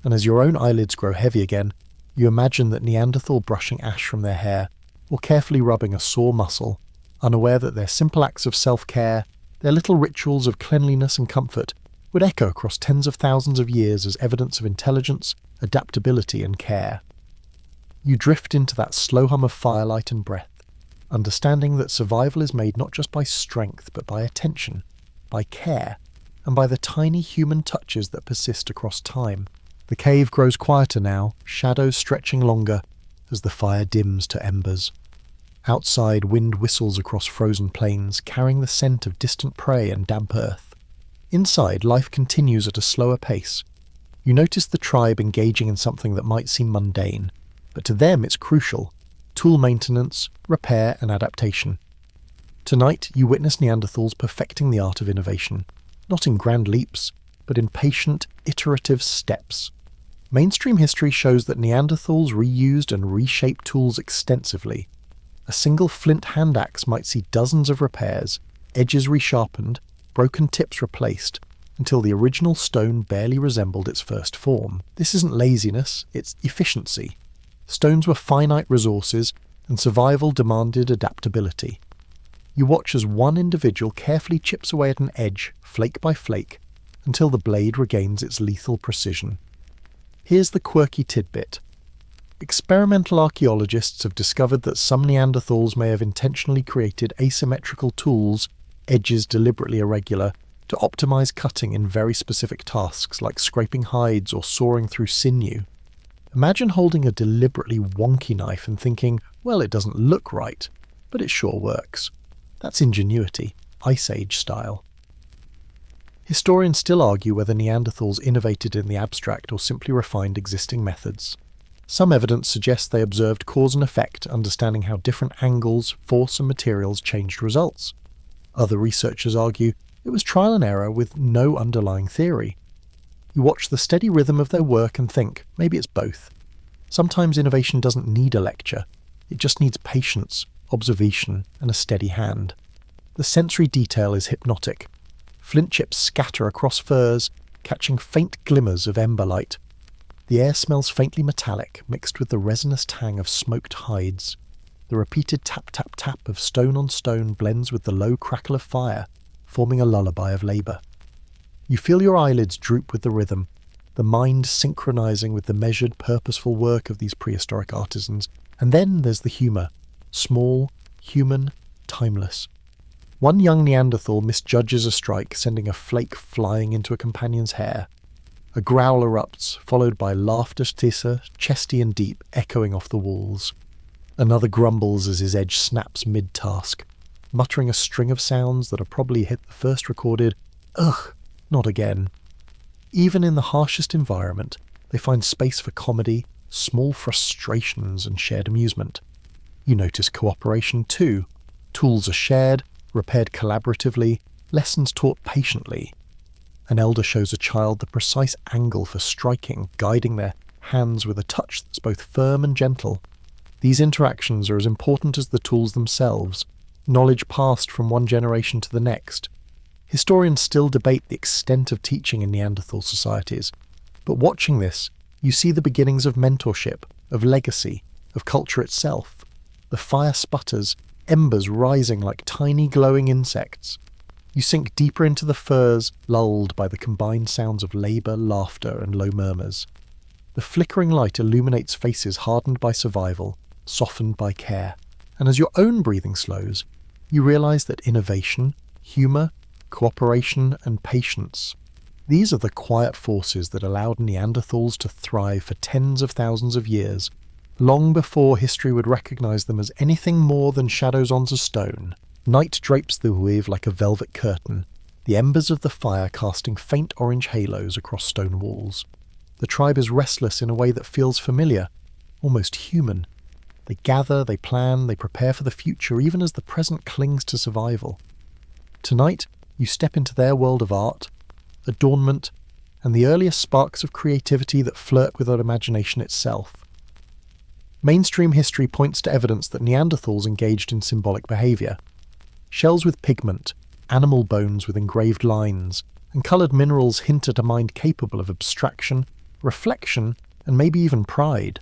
And as your own eyelids grow heavy again, you imagine that Neanderthal brushing ash from their hair, or carefully rubbing a sore muscle, unaware that their simple acts of self-care, their little rituals of cleanliness and comfort, would echo across tens of thousands of years as evidence of intelligence, adaptability, and care. You drift into that slow hum of firelight and breath, understanding that survival is made not just by strength, but by attention, by care, and by the tiny human touches that persist across time. The cave grows quieter now, shadows stretching longer as the fire dims to embers. Outside, wind whistles across frozen plains, carrying the scent of distant prey and damp earth. Inside, life continues at a slower pace. You notice the tribe engaging in something that might seem mundane, but to them it's crucial: tool maintenance, repair, and adaptation. Tonight, you witness Neanderthals perfecting the art of innovation, not in grand leaps, but in patient, iterative steps. Mainstream history shows that Neanderthals reused and reshaped tools extensively. A single flint hand axe might see dozens of repairs, edges resharpened, broken tips replaced, until the original stone barely resembled its first form. This isn't laziness, it's efficiency. Stones were finite resources, and survival demanded adaptability. You watch as one individual carefully chips away at an edge, flake by flake, until the blade regains its lethal precision. Here's the quirky tidbit. Experimental archaeologists have discovered that some Neanderthals may have intentionally created asymmetrical tools, edges deliberately irregular, to optimize cutting in very specific tasks like scraping hides or sawing through sinew. Imagine holding a deliberately wonky knife and thinking, well, it doesn't look right, but it sure works. That's ingenuity, Ice Age style. Historians still argue whether Neanderthals innovated in the abstract or simply refined existing methods. Some evidence suggests they observed cause and effect, understanding how different angles, force, and materials changed results. Other researchers argue it was trial and error with no underlying theory. You watch the steady rhythm of their work and think, maybe it's both. Sometimes innovation doesn't need a lecture. It just needs patience, observation, and a steady hand. The sensory detail is hypnotic. Flint chips scatter across furs, catching faint glimmers of ember light. The air smells faintly metallic, mixed with the resinous tang of smoked hides. The repeated tap-tap-tap of stone on stone blends with the low crackle of fire, forming a lullaby of labour. You feel your eyelids droop with the rhythm, the mind synchronizing with the measured, purposeful work of these prehistoric artisans. And then there's the humour. Small, human, timeless. One young Neanderthal misjudges a strike, sending a flake flying into a companion's hair. A growl erupts, followed by laughter tisse, chesty and deep, echoing off the walls. Another grumbles as his edge snaps mid-task, muttering a string of sounds that are probably hit the first recorded, "Ugh, not again." Even in the harshest environment, they find space for comedy, small frustrations and shared amusement. You notice cooperation too. Tools are shared, repaired collaboratively, lessons taught patiently. An elder shows a child the precise angle for striking, guiding their hands with a touch that's both firm and gentle. These interactions are as important as the tools themselves, knowledge passed from one generation to the next. Historians still debate the extent of teaching in Neanderthal societies, but watching this, you see the beginnings of mentorship, of legacy, of culture itself. The fire sputters, embers rising like tiny glowing insects. You sink deeper into the furs, lulled by the combined sounds of labour, laughter and low murmurs. The flickering light illuminates faces hardened by survival, softened by care, and as your own breathing slows, you realise that innovation, humour, cooperation and patience, these are the quiet forces that allowed Neanderthals to thrive for tens of thousands of years, long before history would recognise them as anything more than shadows on a stone. Night drapes the wave like a velvet curtain, the embers of the fire casting faint orange halos across stone walls. The tribe is restless in a way that feels familiar, almost human. They gather, they plan, they prepare for the future, even as the present clings to survival. Tonight, you step into their world of art, adornment, and the earliest sparks of creativity that flirt with our imagination itself. Mainstream history points to evidence that Neanderthals engaged in symbolic behaviour. Shells with pigment, animal bones with engraved lines, and coloured minerals hint at a mind capable of abstraction, reflection, and maybe even pride.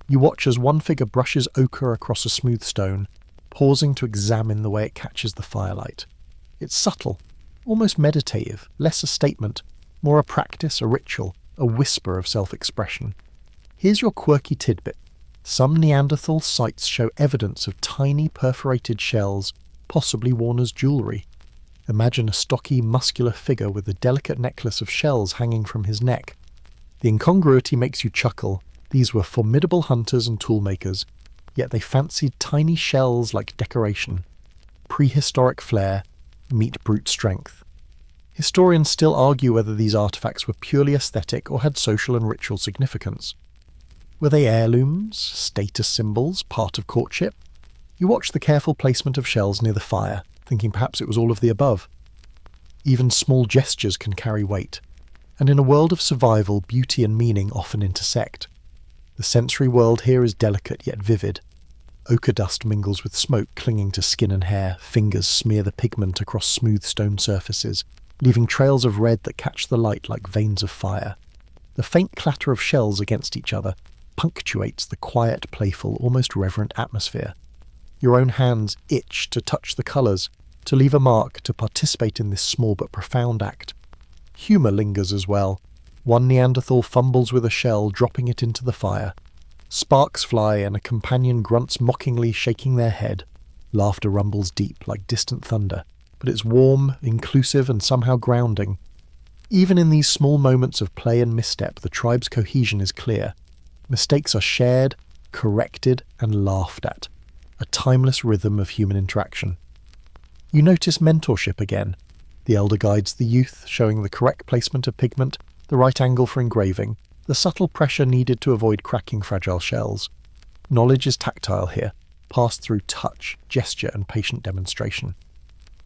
You watch as one figure brushes ochre across a smooth stone, pausing to examine the way it catches the firelight. It's subtle, almost meditative, less a statement, more a practice, a ritual, a whisper of self-expression. Here's your quirky tidbit. Some Neanderthal sites show evidence of tiny perforated shells, possibly worn as jewellery. Imagine a stocky, muscular figure with a delicate necklace of shells hanging from his neck. The incongruity makes you chuckle. These were formidable hunters and toolmakers, yet they fancied tiny shells like decoration. Prehistoric flair meet brute strength. Historians still argue whether these artefacts were purely aesthetic or had social and ritual significance. Were they heirlooms, status symbols, part of courtship? You watch the careful placement of shells near the fire, thinking perhaps it was all of the above. Even small gestures can carry weight, and in a world of survival, beauty and meaning often intersect. The sensory world here is delicate yet vivid. Ochre dust mingles with smoke clinging to skin and hair, fingers smear the pigment across smooth stone surfaces, leaving trails of red that catch the light like veins of fire. The faint clatter of shells against each other punctuates the quiet, playful, almost reverent atmosphere. Your own hands itch to touch the colours, to leave a mark, to participate in this small but profound act. Humour lingers as well. One Neanderthal fumbles with a shell, dropping it into the fire. Sparks fly and a companion grunts mockingly, shaking their head. Laughter rumbles deep like distant thunder, but it's warm, inclusive and somehow grounding. Even in these small moments of play and misstep, the tribe's cohesion is clear. Mistakes are shared, corrected and laughed at. A timeless rhythm of human interaction. You notice mentorship again. The elder guides the youth, showing the correct placement of pigment, the right angle for engraving, the subtle pressure needed to avoid cracking fragile shells. Knowledge is tactile here, passed through touch, gesture and patient demonstration.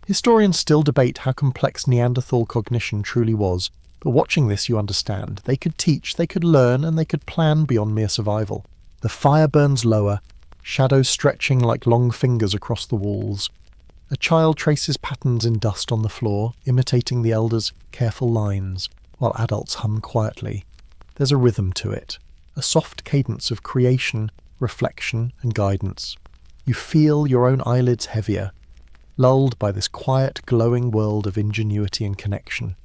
Historians still debate how complex Neanderthal cognition truly was, but watching this you understand. They could teach, they could learn, and they could plan beyond mere survival. The fire burns lower, shadows stretching like long fingers across the walls. A child traces patterns in dust on the floor, imitating the elder's careful lines, while adults hum quietly. There's a rhythm to it, a soft cadence of creation, reflection and guidance. You feel your own eyelids heavier, lulled by this quiet, glowing world of ingenuity and connection.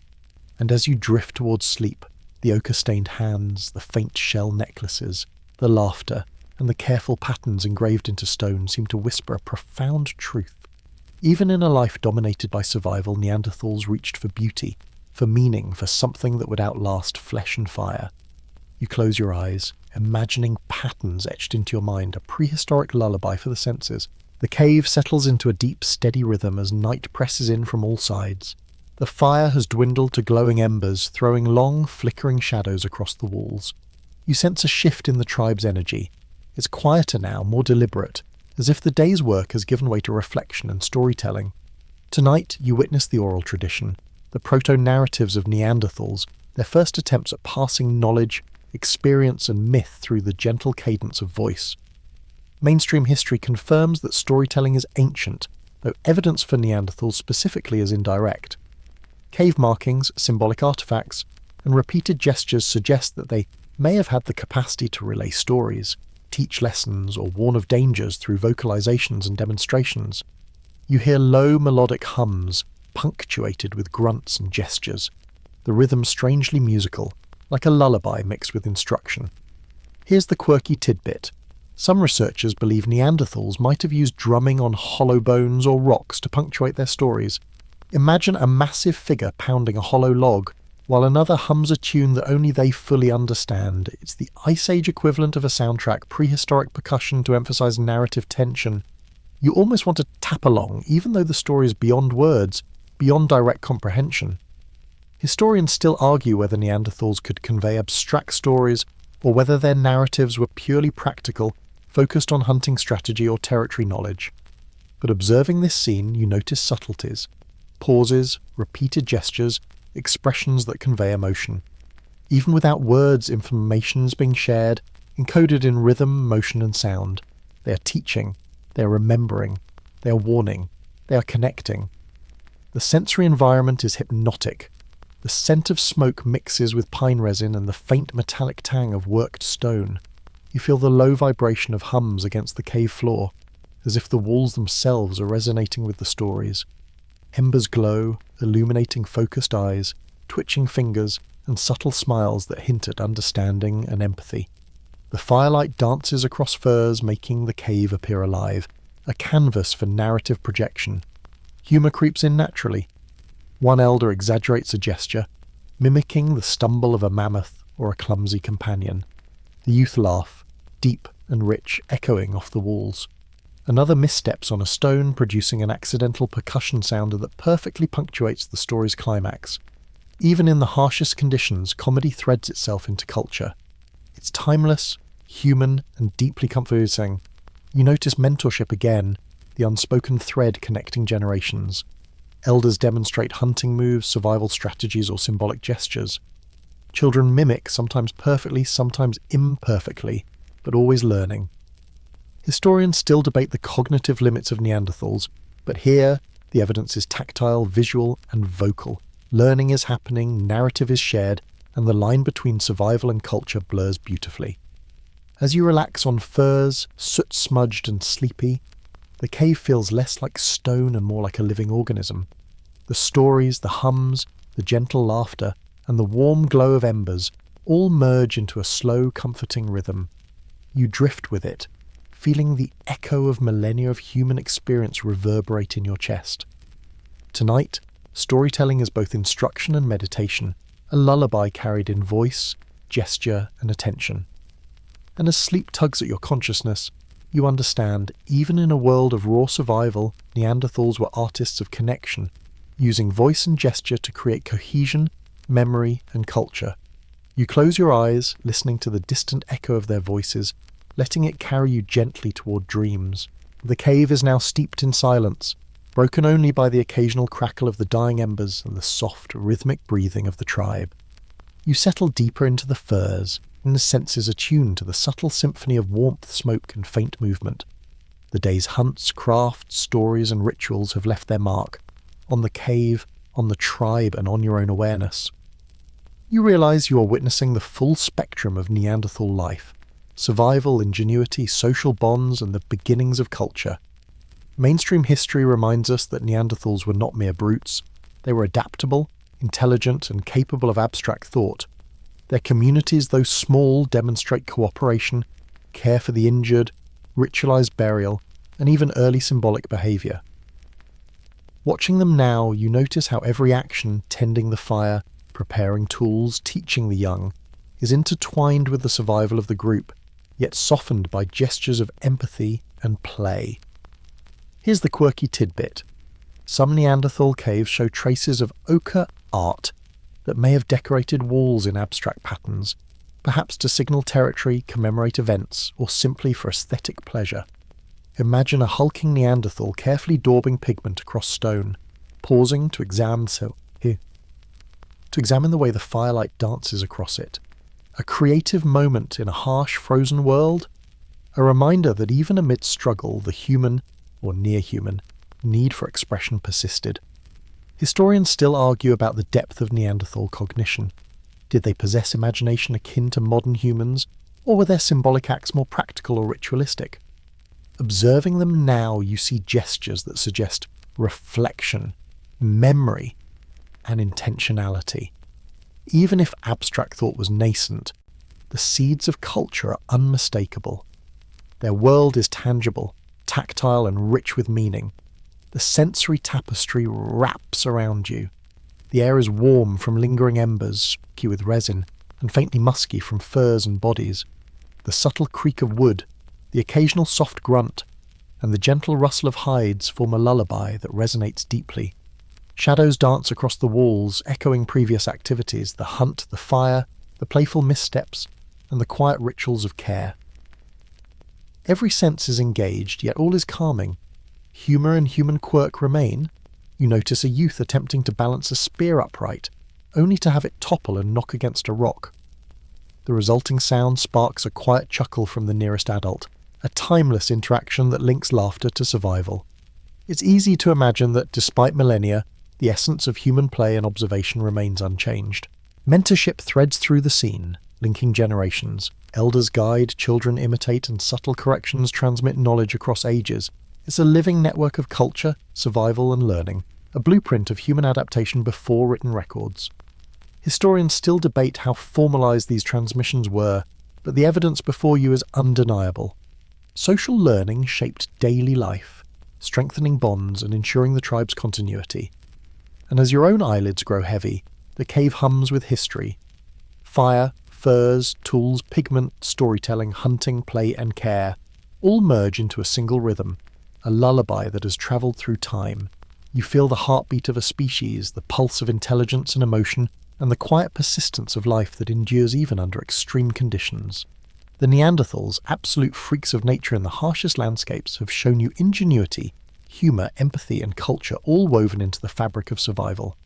And as you drift towards sleep, the ochre-stained hands, the faint shell necklaces, the laughter, and the careful patterns engraved into stone seem to whisper a profound truth. Even in a life dominated by survival, Neanderthals reached for beauty, for meaning, for something that would outlast flesh and fire. You close your eyes, imagining patterns etched into your mind, a prehistoric lullaby for the senses. The cave settles into a deep, steady rhythm as night presses in from all sides. The fire has dwindled to glowing embers, throwing long, flickering shadows across the walls. You sense a shift in the tribe's energy. It's quieter now, more deliberate, as if the day's work has given way to reflection and storytelling. Tonight, you witness the oral tradition, the proto-narratives of Neanderthals, their first attempts at passing knowledge, experience and myth through the gentle cadence of voice. Mainstream history confirms that storytelling is ancient, though evidence for Neanderthals specifically is indirect. Cave markings, symbolic artifacts, and repeated gestures suggest that they may have had the capacity to relay stories, teach lessons, or warn of dangers through vocalizations and demonstrations. You hear low melodic hums, punctuated with grunts and gestures, the rhythm strangely musical, like a lullaby mixed with instruction. Here's the quirky tidbit. Some researchers believe Neanderthals might have used drumming on hollow bones or rocks to punctuate their stories. Imagine a massive figure pounding a hollow log, while another hums a tune that only they fully understand. It's the Ice Age equivalent of a soundtrack, prehistoric percussion to emphasize narrative tension. You almost want to tap along, even though the story is beyond words, beyond direct comprehension. Historians still argue whether Neanderthals could convey abstract stories or whether their narratives were purely practical, focused on hunting strategy or territory knowledge. But observing this scene, you notice subtleties, pauses, repeated gestures, expressions that convey emotion. Even without words, information is being shared, encoded in rhythm, motion and sound. They are teaching, they are remembering, they are warning, they are connecting. The sensory environment is hypnotic. The scent of smoke mixes with pine resin and the faint metallic tang of worked stone. You feel the low vibration of hums against the cave floor, as if the walls themselves are resonating with the stories. Embers glow, illuminating focused eyes, twitching fingers, and subtle smiles that hint at understanding and empathy. The firelight dances across furs, making the cave appear alive, a canvas for narrative projection. Humour creeps in naturally. One elder exaggerates a gesture, mimicking the stumble of a mammoth or a clumsy companion. The youth laugh, deep and rich, echoing off the walls. Another missteps on a stone, producing an accidental percussion sound that perfectly punctuates the story's climax. Even in the harshest conditions, comedy threads itself into culture. It's timeless, human, and deeply comforting. You notice mentorship again, the unspoken thread connecting generations. Elders demonstrate hunting moves, survival strategies, or symbolic gestures. Children mimic, sometimes perfectly, sometimes imperfectly, but always learning. Historians still debate the cognitive limits of Neanderthals, but here the evidence is tactile, visual, and vocal. Learning is happening, narrative is shared, and the line between survival and culture blurs beautifully. As you relax on furs, soot-smudged and sleepy, the cave feels less like stone and more like a living organism. The stories, the hums, the gentle laughter, and the warm glow of embers all merge into a slow, comforting rhythm. You drift with it, feeling the echo of millennia of human experience reverberate in your chest. Tonight, storytelling is both instruction and meditation, a lullaby carried in voice, gesture, and attention. And as sleep tugs at your consciousness, you understand, even in a world of raw survival, Neanderthals were artists of connection, using voice and gesture to create cohesion, memory, and culture. You close your eyes, listening to the distant echo of their voices, letting it carry you gently toward dreams. The cave is now steeped in silence, broken only by the occasional crackle of the dying embers and the soft, rhythmic breathing of the tribe. You settle deeper into the furs, and the senses attuned to the subtle symphony of warmth, smoke, and faint movement. The day's hunts, crafts, stories, and rituals have left their mark on the cave, on the tribe, and on your own awareness. You realize you are witnessing the full spectrum of Neanderthal life: survival, ingenuity, social bonds, and the beginnings of culture. Mainstream history reminds us that Neanderthals were not mere brutes. They were adaptable, intelligent, and capable of abstract thought. Their communities, though small, demonstrate cooperation, care for the injured, ritualized burial, and even early symbolic behavior. Watching them now, you notice how every action, tending the fire, preparing tools, teaching the young, is intertwined with the survival of the group, yet softened by gestures of empathy and play. Here's the quirky tidbit. Some Neanderthal caves show traces of ochre art that may have decorated walls in abstract patterns, perhaps to signal territory, commemorate events, or simply for aesthetic pleasure. Imagine a hulking Neanderthal carefully daubing pigment across stone, pausing to examine the way the firelight dances across it. A creative moment in a harsh, frozen world, a reminder that even amid struggle, the human, or near-human, need for expression persisted. Historians still argue about the depth of Neanderthal cognition. Did they possess imagination akin to modern humans, or were their symbolic acts more practical or ritualistic? Observing them now, you see gestures that suggest reflection, memory, and intentionality. Even if abstract thought was nascent, the seeds of culture are unmistakable. Their world is tangible, tactile, and rich with meaning. The sensory tapestry wraps around you. The air is warm from lingering embers, smoky with resin, and faintly musky from furs and bodies. The subtle creak of wood, the occasional soft grunt, and the gentle rustle of hides form a lullaby that resonates deeply. Shadows dance across the walls, echoing previous activities, the hunt, the fire, the playful missteps, and the quiet rituals of care. Every sense is engaged, yet all is calming. Humour and human quirk remain. You notice a youth attempting to balance a spear upright, only to have it topple and knock against a rock. The resulting sound sparks a quiet chuckle from the nearest adult, a timeless interaction that links laughter to survival. It's easy to imagine that, despite millennia, the essence of human play and observation remains unchanged. Mentorship threads through the scene, linking generations. Elders guide, children imitate, and subtle corrections transmit knowledge across ages. It's a living network of culture, survival, and learning, a blueprint of human adaptation before written records. Historians still debate how formalized these transmissions were, but the evidence before you is undeniable. Social learning shaped daily life, strengthening bonds and ensuring the tribe's continuity. And as your own eyelids grow heavy, the cave hums with history. Fire, furs, tools, pigment, storytelling, hunting, play, and care all merge into a single rhythm, a lullaby that has travelled through time. You feel the heartbeat of a species, the pulse of intelligence and emotion, and the quiet persistence of life that endures even under extreme conditions. The Neanderthals, absolute freaks of nature in the harshest landscapes, have shown you ingenuity, humour, empathy, and culture all woven into the fabric of survival.